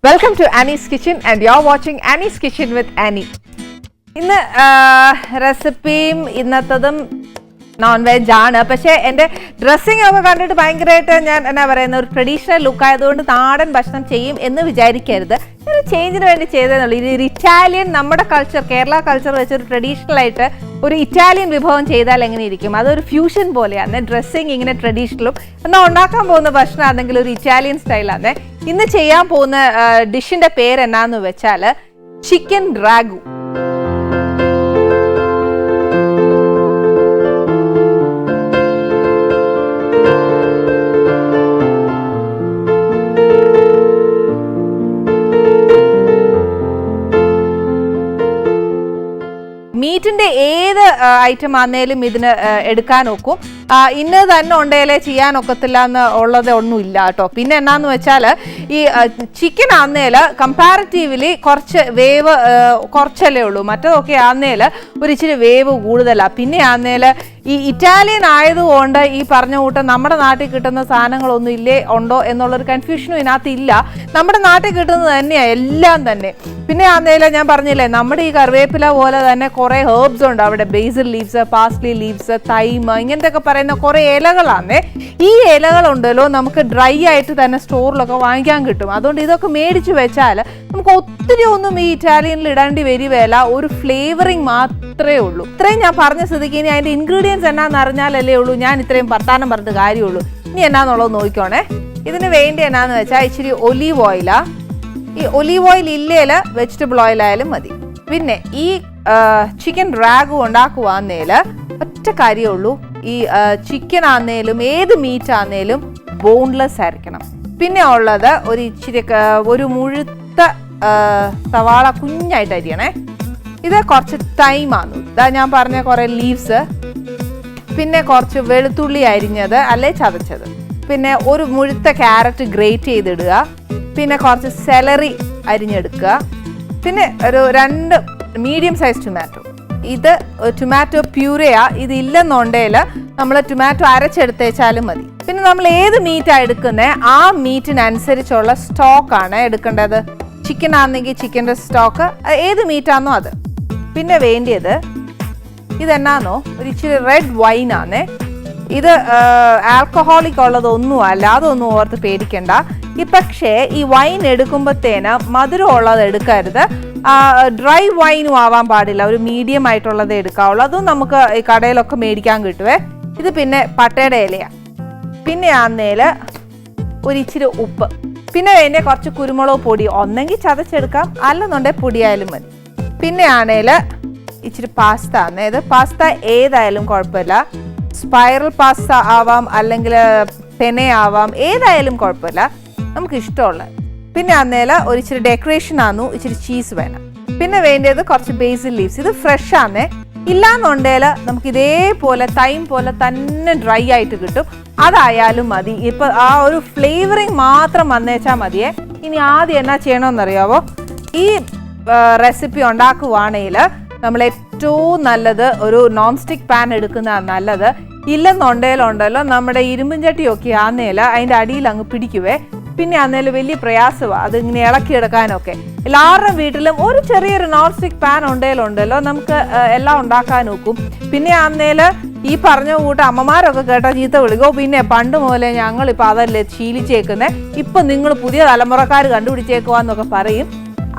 Welcome to Annie's Kitchen and you're watching Annie's Kitchen with Annie. ഇന്ന് റെസിപ്പിയും ഇന്നത്തതും non veg ആണ്. പക്ഷേ എൻ്റെ dressing ഒക്കെ കണ്ടിട്ട് ഭയങ്കരമായിട്ട് ഞാൻ എന്നാ പറയുന്ന ഒരു ട്രഡീഷണൽ ലുക്ക് ആയതുകൊണ്ട് നാടൻ ഭക്ഷണം ചെയ്യും എന്ന് വിചാരിക്കരുത്. ഒരു ചേഞ്ചിന് വേണ്ടി ചെയ്തതെന്നുള്ളൂ. ഒരു ഇറ്റാലിയൻ നമ്മുടെ കൾച്ചർ, കേരള കൾച്ചർ വെച്ചൊരു ട്രഡീഷണൽ ആയിട്ട് ഒരു ഇറ്റാലിയൻ വിഭവം ചെയ്താൽ എങ്ങനെ ഇരിക്കും? അതൊരു ഫ്യൂഷൻ പോലെയാണ്. ഡ്രസ്സിങ് ഇങ്ങനെ ട്രഡീഷണലും എന്നാൽ ഉണ്ടാക്കാൻ പോകുന്ന ഭക്ഷണം ആണെങ്കിൽ ഒരു ഇറ്റാലിയൻ സ്റ്റൈലാണ്. ഇന്ന് ചെയ്യാൻ പോകുന്ന ഡിഷിന്റെ പേര് എന്നാന്ന് വെച്ചാൽ ചിക്കൻ റാഗു. മീറ്റിന്റെ ഏത് ഐറ്റം ആണെങ്കിലും ഇതിന് എടുക്കാൻ ഒക്കും. ഇന്ന് തന്നെ ഉണ്ടെങ്കിലേ ചെയ്യാനൊക്കത്തില്ല എന്ന് ഉള്ളത് ഒന്നുമില്ല കേട്ടോ. പിന്നെ എന്നാന്ന് വെച്ചാൽ ഈ ചിക്കൻ ആന്നേൽ കമ്പാരിറ്റീവ്ലി കുറച്ച് വേവ് കുറച്ചല്ലേ ഉള്ളൂ. മറ്റതൊക്കെ ആന്നേൽ ഒരു ഇച്ചിരി വേവ് കൂടുതലാണ്. പിന്നെ ആന്നേൽ ഈ ഇറ്റാലിയൻ ആയതുകൊണ്ട് ഈ പറഞ്ഞ കൂട്ടം നമ്മുടെ നാട്ടിൽ കിട്ടുന്ന സാധനങ്ങളൊന്നും ഇല്ലേ ഉണ്ടോ എന്നുള്ളൊരു കൺഫ്യൂഷനും ഇതിനകത്ത് ഇല്ല. നമ്മുടെ നാട്ടിൽ കിട്ടുന്നത് തന്നെയാണ് എല്ലാം തന്നെ. പിന്നെ ആന്നേൽ ഞാൻ പറഞ്ഞില്ലേ, നമ്മുടെ ഈ കറിവേപ്പില പോലെ തന്നെ കുറേ ഹെർബ്സ് ഉണ്ട് അവിടെ. ബേസിൽ ലീവ്സ്, പാസ്ലി ലീവ്സ്, തൈമ, ഇങ്ങനത്തെ ഒക്കെ പറയുന്ന കുറേ ഇലകളാണ്. ഈ ഇലകളുണ്ടല്ലോ നമുക്ക് ഡ്രൈ ആയിട്ട് തന്നെ സ്റ്റോറിലൊക്കെ വാങ്ങിക്കാൻ കിട്ടും. അതുകൊണ്ട് ഇതൊക്കെ മേടിച്ച് വെച്ചാൽ നമുക്ക് ഒത്തിരി ഒന്നും ഈ ഇറ്റാലിയനിൽ ഇടേണ്ടി വരികയില്ല. ഒരു ഫ്ലേവറിങ് മാത്രമേ ഉള്ളൂ. ഇത്രയും ഞാൻ പറഞ്ഞ സ്ഥിതിക്ക് ഇനി അതിൻ്റെ ഇൻഗ്രീഡിയൻസ് എന്നാന്ന് അറിഞ്ഞാലല്ലേ ഉള്ളൂ ഞാൻ ഇത്രയും വർത്താനം പറഞ്ഞിട്ട് കാര്യമുള്ളൂ. ഇനി എന്നാന്നുള്ളത് നോക്കിക്കോണേ. ഇതിന് വേണ്ടി എന്നാന്ന് വെച്ചാൽ ഇച്ചിരി ഒലീവ് ഓയിലാ. ഈ ഒലീവ് ഓയിൽ ഇല്ലേൽ വെജിറ്റബിൾ ഓയിൽ ആയാലും മതി. പിന്നെ ഈ ചിക്കൻ റാഗു ഉണ്ടാക്കുവാന്നേൽ ഒറ്റ കാര്യമേ ഉള്ളൂ. ഈ ചിക്കൻ ആന്നേലും ഏത് മീറ്റ് ആന്നേലും ബോൺലെസ് ആയിരിക്കണം. പിന്നെ ഉള്ളത് ഒരു ഇച്ചിരി ഒരു മുഴുത്ത സവാള കുഞ്ഞായിട്ട് അരിയണേ. ഇത് കുറച്ച് തൈമാണ്. ഇതാ ഞാൻ പറഞ്ഞ കുറേ ലീവ്സ്, പിന്നെ കുറച്ച് വെളുത്തുള്ളി അരിഞ്ഞത് അല്ലെ ചതച്ചത്, പിന്നെ ഒരു മുഴുത്ത ക്യാരറ്റ് ഗ്രേറ്റ് ചെയ്തിടുക, പിന്നെ കുറച്ച് സെലറി അരിഞ്ഞെടുക്കുക, പിന്നെ ഒരു 2 മീഡിയം സൈസ് ടൊമാറ്റോ. ഇത് ടൊമാറ്റോ പ്യൂരയാ. ഇതില്ലെന്നുണ്ടെങ്കിൽ നമ്മൾ ടൊമാറ്റോ അരച്ചെടുത്തേച്ചാലും മതി. പിന്നെ നമ്മൾ ഏത് മീറ്റാണ് എടുക്കുന്നത് ആ മീറ്റിനനുസരിച്ചുള്ള സ്റ്റോക്കാണ് എടുക്കേണ്ടത്. ചിക്കൻ ആണെങ്കിൽ ചിക്കൻ്റെ സ്റ്റോക്ക്, ഏത് മീറ്റാണോ അത്. പിന്നെ വേണ്ടിയത് ഇതെന്നാന്നോ ഒരു ഇച്ചിരി റെഡ് വൈനാണ്. ഇത് ആൽക്കഹോളിക് ഉള്ളതൊന്നും അല്ല, അതൊന്നും ഓർത്ത് പേടിക്കണ്ട. പക്ഷേ ഈ വൈൻ എടുക്കുമ്പോഴത്തേന് മധുരം ഉള്ളത് എടുക്കരുത്. ഡ്രൈ വൈനും ആവാൻ പാടില്ല. ഒരു മീഡിയം ആയിട്ടുള്ളത് എടുക്കാവുള്ളൂ. അതും നമുക്ക് ഈ കടയിലൊക്കെ മേടിക്കാൻ കിട്ടുവേ. ഇത് പിന്നെ പട്ടയുടെ ഇലയാണ്. പിന്നെ ആന്നേൽ ഒരു ഇച്ചിരി ഉപ്പ്, പിന്നെ വേണ്ടിയ കുറച്ച് കുരുമുളക് പൊടി, ഒന്നെങ്കിൽ ചതച്ചെടുക്കാം അല്ലെന്നുണ്ടെങ്കിൽ പൊടിയായാലും മതി. പിന്നെ ആണേൽ ഇച്ചിരി പാസ്ത. അതായത് പാസ്ത ഏതായാലും കുഴപ്പമില്ല. സ്പൈറൽ പാസ്ത ആവാം, അല്ലെങ്കിൽ പെനെ ആവാം, ഏതായാലും കുഴപ്പമില്ല, നമുക്ക് ഇഷ്ടമുള്ളത്. പിന്നെ അന്നേൽ ഒരു ഇച്ചിരി ഡെക്കറേഷൻ ആന്നു, ഇച്ചിരി ചീസ് വേണം. പിന്നെ വേണ്ടത് കുറച്ച് ബേസിൽ ലീവ്സ്. ഇത് ഫ്രഷ് ആന്നേ. ഇല്ലാന്നുണ്ടെങ്കിൽ നമുക്ക് ഇതേപോലെ തൈം പോലെ തന്നെ ഡ്രൈ ആയിട്ട് കിട്ടും. അതായാലും മതി. ഇപ്പം ആ ഒരു ഫ്ലേവറിങ് മാത്രം വന്നേച്ചാൽ മതിയേ. ഇനി ആദ്യം എന്നാ ചെയ്യണമെന്നറിയാവോ? ഈ റെസിപ്പി ഉണ്ടാക്കുവാണെങ്കിൽ നമ്മൾ ഏറ്റവും നല്ലത് ഒരു നോൺ സ്റ്റിക്ക് പാൻ എടുക്കുന്നതാണ് നല്ലത്. ഇല്ലെന്നുണ്ടെങ്കിലുണ്ടല്ലോ നമ്മുടെ ഇരുമ്പും ചട്ടിയൊക്കെ ആന്നേൽ അതിൻ്റെ അടിയിൽ അങ്ങ് പിടിക്കുവേ. പിന്നെ ആന്നേൽ വലിയ പ്രയാസമാണ് അതിങ്ങനെ ഇളക്കിയെടുക്കാനൊക്കെ. എല്ലാവരുടെയും വീട്ടിലും ഒരു ചെറിയൊരു നോൺ സ്റ്റിക്ക് പാൻ ഉണ്ടെങ്കിലുണ്ടല്ലോ നമുക്ക് എല്ലാം ഉണ്ടാക്കാൻ നോക്കും. പിന്നെ ആന്നേൽ ഈ പറഞ്ഞ കൂട്ടം അമ്മമാരൊക്കെ കേട്ടാൽ ചീത്ത വിളിക്കോ. പിന്നെ പണ്ട് മുതലേ ഞങ്ങളിപ്പോൾ അതല്ലേ ശീലിച്ചേക്കുന്നത്, ഇപ്പം നിങ്ങൾ പുതിയ തലമുറക്കാർ കണ്ടുപിടിച്ചേക്കുവാന്നൊക്കെ പറയും.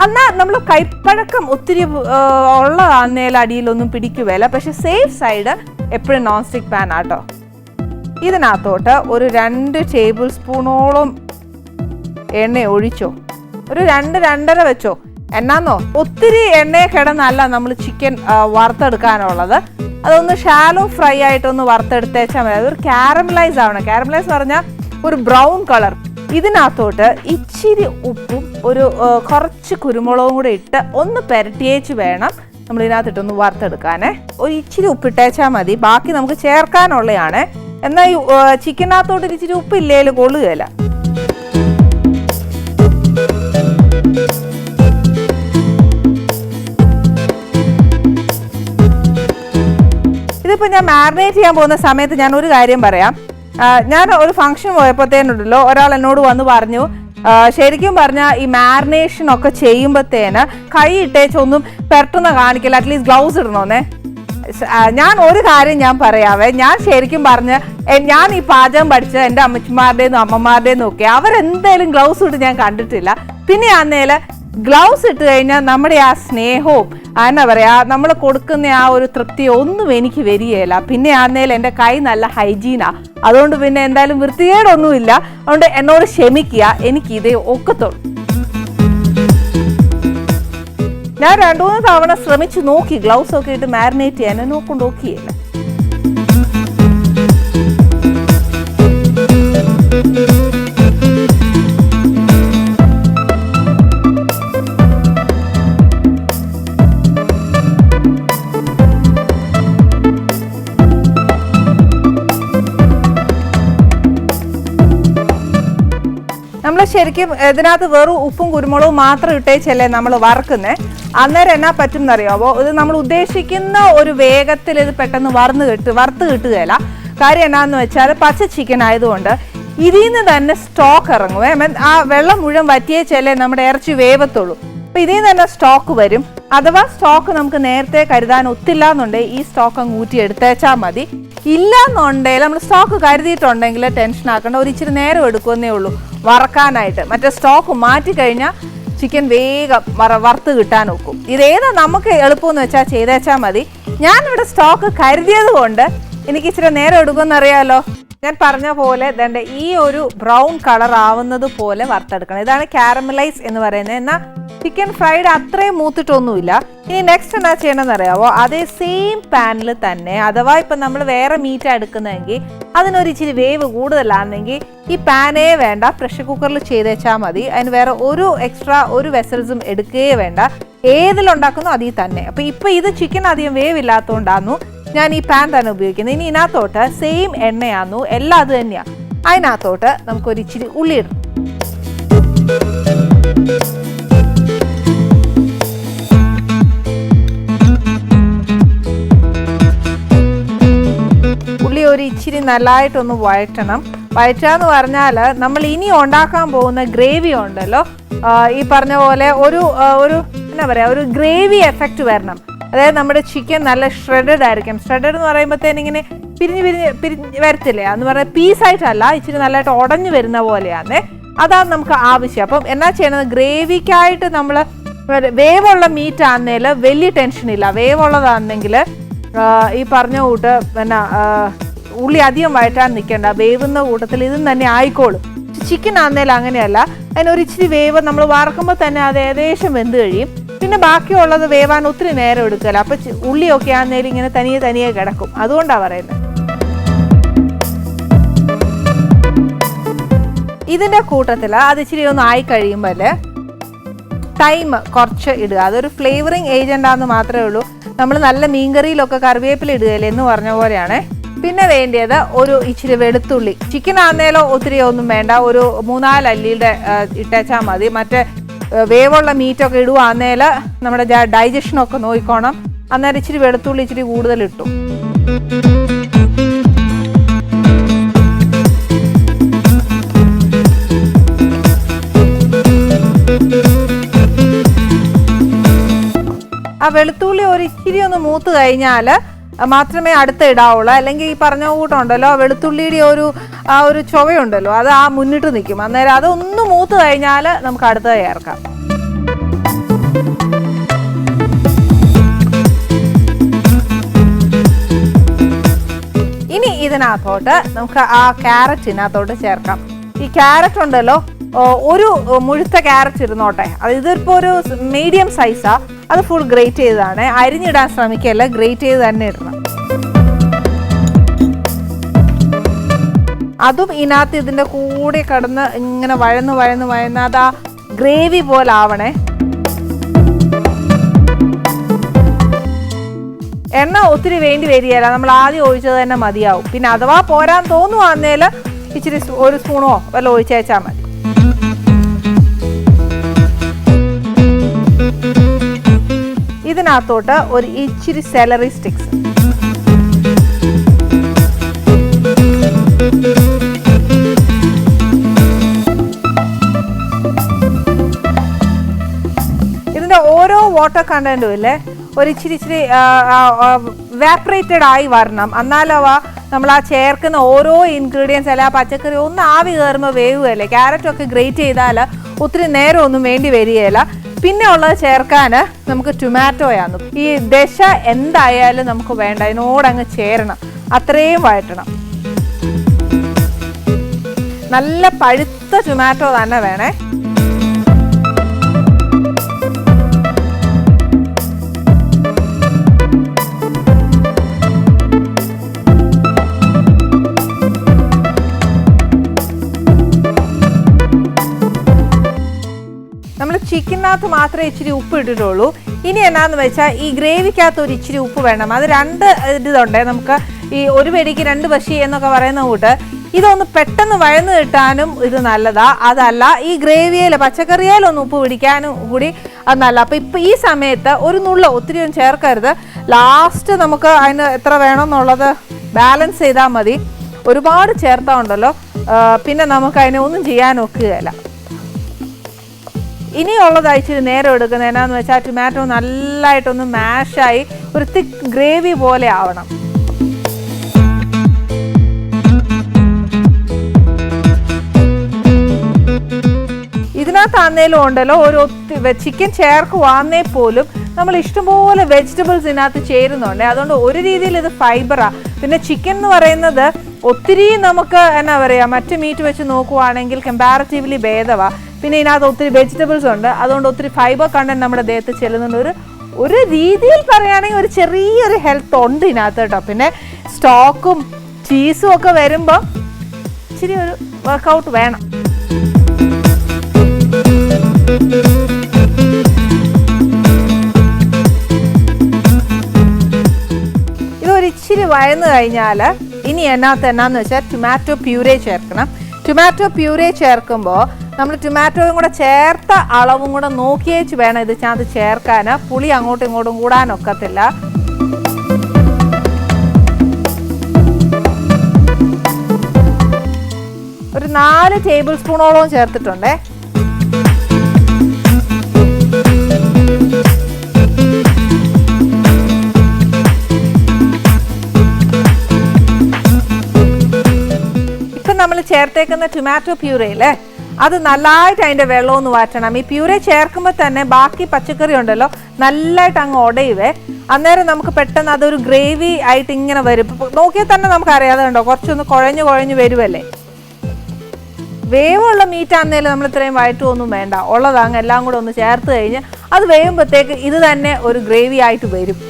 എന്നാൽ നമ്മൾ കൈപ്പഴക്കം ഒത്തിരി ഉള്ളതാന്നേൽ അടിയിലൊന്നും പിടിക്കുകയില്ല. പക്ഷെ സേഫ് സൈഡ് എപ്പോഴും നോൺ സ്റ്റിക്ക് പാൻ ആട്ടോ. ഇതിനകത്തോട്ട് ഒരു 2 ടേബിൾ സ്പൂണോളം എണ്ണ ഒഴിച്ചോ. ഒരു 2-2.5 വെച്ചോ. എന്നാന്നോ ഒത്തിരി എണ്ണയെ കിടന്നല്ല നമ്മൾ ചിക്കൻ വറുത്തെടുക്കാനുള്ളത്. അതൊന്ന് ഷാലോ ഫ്രൈ ആയിട്ടൊന്ന് വറുത്തെടുത്തേച്ചാൽ മതി. അതൊരു കാരമലൈസ് ആവണം. കാരമലൈസ് പറഞ്ഞാൽ ഒരു ബ്രൗൺ കളർ. ഇതിനകത്തോട്ട് ഇച്ചിരി ഉപ്പും ഒരു കുറച്ച് കുരുമുളകും കൂടെ ഇട്ട് ഒന്ന് പുരട്ടിയേച്ച് വേണം നമ്മൾ ഇതിനകത്തിട്ടൊന്ന് വറുത്തെടുക്കാനേ. ഒരു ഇച്ചിരി ഉപ്പിട്ടേച്ചാൽ മതി. ബാക്കി നമുക്ക് ചേർക്കാനുള്ളതാണ്. എന്നാൽ ഈ ചിക്കനകത്തോട്ട് ഇച്ചിരി ഉപ്പില്ലേലും കൊള്ളുകയില്ല. ഇതിപ്പോൾ ഞാൻ മാരിനേറ്റ് ചെയ്യാൻ പോകുന്ന സമയത്ത് ഞാൻ ഒരു കാര്യം പറയാം. ഞാൻ ഒരു ഫംഗ്ഷൻ പോയപ്പോഴത്തേനുണ്ടല്ലോ ഒരാൾ എന്നോട് വന്ന് പറഞ്ഞു, ശരിക്കും പറഞ്ഞാൽ ഈ മാരിനേഷൻ ഒക്കെ ചെയ്യുമ്പോഴത്തേന് കൈ ഇട്ടേച്ചൊന്നും പെട്ടെന്ന് കാണിക്കില്ല, അറ്റ്ലീസ്റ്റ് ഗ്ലൗസ് ഇടണമെന്നേ. ഞാൻ ഒരു കാര്യം ഞാൻ പറയാവേ, ഞാൻ ശരിക്കും പറഞ്ഞ് ഞാൻ ഈ പാചകം പഠിച്ച എൻ്റെ അമ്മച്ചിമാരുടേന്നും അമ്മമാരുടേന്നും ഒക്കെ അവരെന്തായാലും ഗ്ലൗസ് ഇട്ട് ഞാൻ കണ്ടിട്ടില്ല. പിന്നെ ആന്നേല് ഗ്ലൗസ് ഇട്ട് കഴിഞ്ഞാൽ നമ്മുടെ ആ സ്നേഹവും എന്നാ പറയാ നമ്മൾ കൊടുക്കുന്ന ആ ഒരു തൃപ്തിയോ ഒന്നും എനിക്ക് വരികയില്ല. പിന്നെ ആന്നേൽ എൻ്റെ കൈ നല്ല ഹൈജീനാ, അതുകൊണ്ട് പിന്നെ എന്തായാലും വൃത്തികേടൊന്നുമില്ല. അതുകൊണ്ട് എന്നോട് ക്ഷമിക്കുക, എനിക്കിതേ ഒക്കത്തുള്ളൂ. ഞാൻ 2-3 തവണ ശ്രമിച്ചു നോക്കി ഗ്ലൗസ് ഒക്കെ ഇട്ട് മാരിനേറ്റ് ചെയ്യാൻ, എന്നെ നോക്കിയില്ല. നമ്മൾ ശരിക്കും ഇതിനകത്ത് വെറും ഉപ്പും കുരുമുളകും മാത്രം ഇട്ടേച്ചല്ലേ നമ്മൾ വറുക്കുന്നേ. അന്നേരം എന്നാ പറ്റും എന്നറിയാമോ, ഇത് നമ്മൾ ഉദ്ദേശിക്കുന്ന ഒരു വേഗത്തിൽ ഇത് പെട്ടെന്ന് വറുത്ത് കിട്ടുകയില്ല. കാര്യം എന്നാന്ന് വെച്ചാൽ പച്ച ചിക്കൻ ആയതുകൊണ്ട് ഇതിൽ നിന്ന് തന്നെ സ്റ്റോക്ക് ഇറങ്ങുവേ. ആ വെള്ളം മുഴുവൻ വറ്റിയേച്ചല്ലേ നമ്മുടെ ഇറച്ചി വേവത്തുള്ളൂ. അപ്പം ഇതിൽ നിന്ന് തന്നെ സ്റ്റോക്ക് വരും. അഥവാ സ്റ്റോക്ക് നമുക്ക് നേരത്തെ കരുതാൻ ഒത്തില്ല എന്നുണ്ടെങ്കിൽ ഈ സ്റ്റോക്ക് അങ്ങ് ഊറ്റി എടുത്തേച്ചാൽ മതി. ഇല്ല എന്നുണ്ടെങ്കിൽ നമ്മൾ സ്റ്റോക്ക് കരുതിയിട്ടുണ്ടെങ്കിൽ ടെൻഷൻ ആക്കേണ്ട, ഒരു ഇച്ചിരി നേരം എടുക്കുന്നേ ഉള്ളൂ വറക്കാനായിട്ട്. മറ്റേ സ്റ്റോക്ക് മാറ്റി കഴിഞ്ഞാൽ ചിക്കൻ വേഗം വറുത്ത് കിട്ടാൻ നോക്കും. ഇതേതാ നമുക്ക് എളുപ്പമെന്ന് വെച്ചാൽ ചെയ്തേച്ചാൽ മതി. ഞാനിവിടെ സ്റ്റോക്ക് കരുതിയത് കൊണ്ട് എനിക്ക് ഇച്ചിരി നേരം എടുക്കുമെന്ന് അറിയാമല്ലോ. ഞാൻ പറഞ്ഞ പോലെ ദണ്ടെ ഈ ഒരു ബ്രൗൺ കളർ ആവുന്നത് പോലെ വറുത്തെടുക്കണം. ഇതാണ് കാരമലൈസ് എന്ന് പറയുന്നത്. എന്നാൽ ചിക്കൻ ഫ്രൈഡ് അത്രയും മൂത്തിട്ടൊന്നുമില്ല. ഇനി നെക്സ്റ്റ് എന്നാ ചെയ്യണമെന്ന് അറിയാമോ, അതേ സെയിം പാനിൽ തന്നെ, അഥവാ ഇപ്പം നമ്മൾ വേറെ മീറ്റാണ് എടുക്കുന്നതെങ്കിൽ അതിനൊരു ഇച്ചിരി വേവ് കൂടുതലാണെങ്കിൽ ഈ പാനേ വേണ്ട, പ്രഷർ കുക്കറിൽ ചെയ്തേച്ചാൽ മതി. അതിന് വേറെ ഒരു വെസൽസും എടുക്കുകയേ വേണ്ട. ഏതിലുണ്ടാക്കുന്നോ അതിൽ തന്നെ. അപ്പം ഇപ്പം ഇത് ചിക്കൻ അധികം വേവില്ലാത്തതുകൊണ്ടാന്നു ഞാൻ ഈ പാൻ തന്നെ ഉപയോഗിക്കുന്നത്. ഇനി ഇതിനകത്തോട്ട് സെയിം എണ്ണയാന്നു, എല്ലാം അത് തന്നെയാണ്. അതിനകത്തോട്ട് നമുക്കൊരു ഇച്ചിരി ഉള്ളി ഇടണം. ഉള്ളി ഒരു ഇച്ചിരി നല്ലതായിട്ടൊന്ന് വഴറ്റണം. വഴറ്റാന്ന് പറഞ്ഞാൽ നമ്മൾ ഇനി ഉണ്ടാക്കാൻ പോകുന്ന ഗ്രേവി ഉണ്ടല്ലോ, ഈ പറഞ്ഞ പോലെ ഒരു എന്നാ പറയുക, ഒരു ഗ്രേവി എഫക്റ്റ് വരണം. അതായത് നമ്മുടെ ചിക്കൻ നല്ല ഷ്രെഡഡ് ആയിരിക്കും. ഷ്രെഡഡ് എന്ന് പറയുമ്പോഴത്തേനിങ്ങനെ പിരിഞ്ഞ് വരത്തില്ലേ, എന്ന് പറയുന്നത് പീസായിട്ടല്ല, ഇച്ചിരി നല്ലതായിട്ട് ഉടഞ്ഞു വരുന്ന പോലെയാണ്. അതാണ് നമുക്ക് ആവശ്യം. അപ്പം എന്നാ ചെയ്യണത്, ഗ്രേവിക്കായിട്ട് നമ്മൾ വേവുള്ള മീറ്റ് ആണെങ്കിൽ വലിയ ടെൻഷനില്ല. വേവുള്ളതാണെങ്കിൽ ഈ പറഞ്ഞ കൂട്ട് പിന്നെ ഉള്ളി അധികം വഴറ്റാൻ നിൽക്കേണ്ട, വേവുന്ന കൂട്ടത്തിൽ ഇതും തന്നെ ആയിക്കോളും. ചിക്കൻ ആണെങ്കിലും അങ്ങനെയല്ല, അതിനൊരു ഇച്ചിരി വേവ് നമ്മൾ വറക്കുമ്പോൾ തന്നെ അത് ഏകദേശം വെന്ത് കഴിയും. പിന്നെ ബാക്കിയുള്ളത് വേവാൻ ഒത്തിരി നേരം എടുക്കില്ല. അപ്പം ഉള്ളിയൊക്കെ ആണെങ്കിലും ഇങ്ങനെ തനിയെ കിടക്കും. അതുകൊണ്ടാണ് പറയുന്നത്. ഇതിൻ്റെ കൂട്ടത്തിൽ അത് ഇച്ചിരി ഒന്ന് ആയി കഴിയുമ്പോൾ തൈം കുറച്ച് ഇടുക. അതൊരു ഫ്ലേവറിങ് ഏജൻ്റാന്ന് മാത്രമേ ഉള്ളൂ. നമ്മൾ നല്ല മീൻകറിയിലൊക്കെ കറിവേപ്പില ഇടുകയില്ല എന്ന് പറഞ്ഞ പോലെയാണ്. പിന്നെ വേണ്ടിയത് ഒരു ഇച്ചിരി വെളുത്തുള്ളി. ചിക്കൻ ആണെങ്കിലോ ഒത്തിരി ഒന്നും വേണ്ട, ഒരു 3-4 അല്ലിയുടെ ഇട്ടേച്ചാൽ മതി. മറ്റേ വേവുള്ള മീറ്റൊക്കെ ഇടുവാന്നേൽ നമ്മുടെ ഡൈജഷനൊക്കെ നോക്കിക്കോണം. അന്നേരം ഇച്ചിരി വെളുത്തുള്ളി ഇച്ചിരി കൂടുതൽ ഇട്ടു. ആ വെളുത്തുള്ളി ഒരു ഇച്ചിരി ഒന്ന് മൂത്ത് കഴിഞ്ഞാൽ മാത്രമേ അടുത്ത് ഇടാവുള്ളൂ. അല്ലെങ്കിൽ ഈ പറഞ്ഞ കൂട്ടുണ്ടല്ലോ, വെളുത്തുള്ളിയുടെ ആ ഒരു ചുവയുണ്ടല്ലോ, അത് ആ മുന്നിട്ട് നിൽക്കും. അന്നേരം അതൊന്ന് മൂത്ത് കഴിഞ്ഞാൽ നമുക്ക് അടുത്ത് ചേർക്കാം. ഇനി ഇതിനകത്തോട്ട് നമുക്ക് ആ ക്യാരറ്റിനകത്തോട്ട് ചേർക്കാം. ഈ ക്യാരറ്റ് ഉണ്ടല്ലോ, ഒരു മുഴുത്ത ക്യാരറ്റ് ഇരുന്നോട്ടെ. ഇതിപ്പോൾ ഒരു മീഡിയം സൈസാ, അത് ഫുൾ ഗ്രേറ്റ് ചെയ്തതാണ്. അരിഞ്ഞിടാൻ ശ്രമിക്കല്ല, ഗ്രേറ്റ് ചെയ്ത് തന്നെ ഇടണം. അതും ഇതിനകത്ത് ഇതിൻ്റെ കൂടെ കിടന്ന് ഇങ്ങനെ വഴന്ന് അത് ആ ഗ്രേവി പോലെ ആവണേ. എണ്ണ ഒത്തിരി വേണ്ടി വരികയില്ല, നമ്മൾ ആദ്യം ഒഴിച്ചത് തന്നെ മതിയാവും. പിന്നെ അഥവാ പോരാൻ തോന്നുവാന്നേൽ ഇച്ചിരി ഒരു സ്പൂണോ വല്ല ഒഴിച്ചേച്ചാൽ മതി. ഇതിനകത്തോട്ട് ഒരു ഇച്ചിരി സെലറി സ്റ്റിക്സ്, വാട്ടർ കണ്ടന്റും ഇല്ലേ ഒരു ഇച്ചിരി വാപ്പറേറ്റഡ് ആയി വരണം. എന്നാലവ നമ്മൾ ആ ചേർക്കുന്ന ഓരോ ഇൻഗ്രീഡിയൻസ് അല്ല ആ പച്ചക്കറി ഒന്ന് ആവി കയറുമ്പോൾ വേവുകയല്ലേ. ക്യാരറ്റൊക്കെ ഗ്രേറ്റ് ചെയ്താൽ ഒത്തിരി നേരം ഒന്നും വേണ്ടി വരികയില്ല. പിന്നെ ഉള്ളത് ചേർക്കാൻ നമുക്ക് ടൊമാറ്റോയാണ്. ഈ ദശ എന്തായാലും നമുക്ക് വേണ്ട, അതിനോടങ്ങ് ചേരണം, അത്രയും വഴറ്റണം. നല്ല പഴുത്ത ടൊമാറ്റോ തന്നെ വേണേ. നമ്മൾ ചിക്കനകത്ത് മാത്രമേ ഇച്ചിരി ഉപ്പ് ഇട്ടിട്ടുള്ളൂ. ഇനി എന്നാന്ന് വെച്ചാൽ ഈ ഗ്രേവിക്കകത്ത് ഒരു ഇച്ചിരി ഉപ്പ് വേണം. അത് രണ്ട് ഇതുണ്ടേ, നമുക്ക് ഈ ഒരു വെടിക്ക് 2 പശി എന്നൊക്കെ പറയുന്ന കൂട്ട് ഇതൊന്ന് പെട്ടെന്ന് വഴന്ന് കിട്ടാനും ഇത് നല്ലതാ. അതല്ല ഈ ഗ്രേവിയിൽ പച്ചക്കറിയിലൊന്ന് ഉപ്പ് പിടിക്കാനും കൂടി അത് നല്ല. അപ്പം ഇപ്പം ഈ സമയത്ത് ഒരു നുള്ള ഒത്തിരി ഒന്നും ചേർക്കരുത്. ലാസ്റ്റ് നമുക്ക് അതിന് എത്ര വേണമെന്നുള്ളത് ബാലൻസ് ചെയ്താൽ മതി. ഒരുപാട് ചേർത്താൽ ഉണ്ടല്ലോ പിന്നെ നമുക്ക് അതിനെ ഒന്നും ചെയ്യാൻ ഒക്കുകയില്ല. ഇനിയുള്ളത് ഇച്ചിരി നേരം എടുക്കുന്നത് എന്നാന്ന് വെച്ചാൽ ടൊമാറ്റോ നല്ലതായിട്ടൊന്ന് മാഷായി ഒരു തിക്ക് ഗ്രേവി പോലെ ആവണം. ഇതിനകത്താന്നേലും ഉണ്ടല്ലോ ഒരു ചിക്കൻ ചേർക്കുവാന്നേ പോലും നമ്മൾ ഇഷ്ടംപോലെ വെജിറ്റബിൾസ് ഇതിനകത്ത് ചേരുന്നുണ്ട്. അതുകൊണ്ട് ഒരു രീതിയിൽ ഇത് ഫൈബറാണ്. പിന്നെ ചിക്കൻ എന്ന് പറയുന്നത് ഒത്തിരി നമുക്ക് എന്നാ പറയുക മറ്റ് മീറ്റ് വെച്ച് നോക്കുവാണെങ്കിൽ കമ്പാരിറ്റീവ്ലി ഭേദമാണ്. പിന്നെ ഇതിനകത്ത് ഒത്തിരി വെജിറ്റബിൾസ് ഉണ്ട്. അതുകൊണ്ട് ഒത്തിരി ഫൈബർ കണ്ടന്റ് നമ്മുടെ ദേഹത്ത് ചെല്ലുന്നുണ്ട്. ഒരു രീതിയിൽ പറയുകയാണെങ്കിൽ ഒരു ചെറിയൊരു ഹെൽത്ത് ഉണ്ട് ഇതിനകത്ത് കേട്ടോ. പിന്നെ സ്റ്റോക്കും ചീസും ഒക്കെ വരുമ്പോൾ ഇച്ചിരി ഒരു വർക്കൗട്ട് വേണം. ഇതൊരിച്ചിരി വഴന്ന് കഴിഞ്ഞാൽ ഇനി എന്നാന്ന് വെച്ചാൽ ടൊമാറ്റോ പ്യൂരേ ചേർക്കണം. ടൊമാറ്റോ പ്യൂരേ ചേർക്കുമ്പോൾ നമ്മൾ ടൊമാറ്റോയും കൂടെ ചേർത്ത അളവും കൂടെ നോക്കിയേച്ച് വേണം ഇത് ചേർക്കാൻ. പുളി അങ്ങോട്ടും ഇങ്ങോട്ടും കൂടാനൊക്കത്തില്ല. ഒരു 4 ടേബിൾ സ്പൂണോളം ചേർത്തിട്ടുണ്ടേ. നമ്മൾ ചേർത്തേക്കുന്ന ടൊമാറ്റോ പ്യൂരയില്ലേ അത് നല്ലതായിട്ട് അതിൻ്റെ വെള്ളം ഒന്ന് വാറ്റണം. ഈ പ്യൂരെ ചേർക്കുമ്പോൾ തന്നെ ബാക്കി പച്ചക്കറി ഉണ്ടല്ലോ നല്ലതായിട്ട് അങ്ങ് ഉടയുവേ. അന്നേരം നമുക്ക് പെട്ടെന്ന് അതൊരു ഗ്രേവി ആയിട്ട് ഇങ്ങനെ വരും. നോക്കിയാൽ തന്നെ നമുക്ക് അറിയാതെ ഉണ്ടോ കുറച്ചൊന്ന് കുഴഞ്ഞു വരുമല്ലേ. വേവുള്ള മീറ്റ് ആണെന്നേലും നമ്മൾ ഇത്രയും വഴറ്റുമൊന്നും വേണ്ട. ഉള്ളതാങ്ങ് എല്ലാം കൂടെ ഒന്ന് ചേർത്ത് കഴിഞ്ഞ് അത് വേവുമ്പോഴത്തേക്ക് ഇത് തന്നെ ഒരു ഗ്രേവി ആയിട്ട് വരും.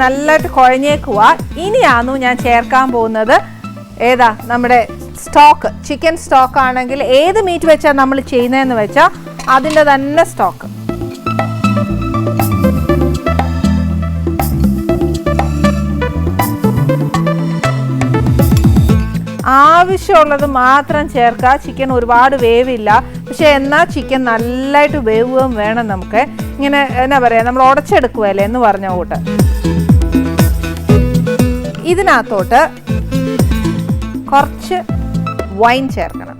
നല്ലതായിട്ട് കുഴഞ്ഞേക്കുക. ഇനിയാന്നു ഞാൻ ചേർക്കാൻ പോകുന്നത് ഏതാ നമ്മുടെ സ്റ്റോക്ക്. ചിക്കൻ സ്റ്റോക്ക് ആണെങ്കിൽ ഏത് മീറ്റ് വെച്ചാൽ നമ്മൾ ചെയ്യുന്നതെന്ന് വെച്ചാൽ അതിൻ്റെ തന്നെ സ്റ്റോക്ക്. ആവശ്യമുള്ളത് മാത്രം ചേർക്കുക. ചിക്കൻ ഒരുപാട് വേവില്ല, പക്ഷെ എന്നാൽ ചിക്കൻ നല്ലതായിട്ട് വേവുകയും വേണം. നമുക്ക് ഇങ്ങനെ എന്നാ പറയുക നമ്മൾ ഉടച്ചെടുക്കുകയല്ലേ എന്ന് പറഞ്ഞ കൂട്ട്. ഇതിനകത്തോട്ട് കുറച്ച് വൈൻ ചേർക്കണം.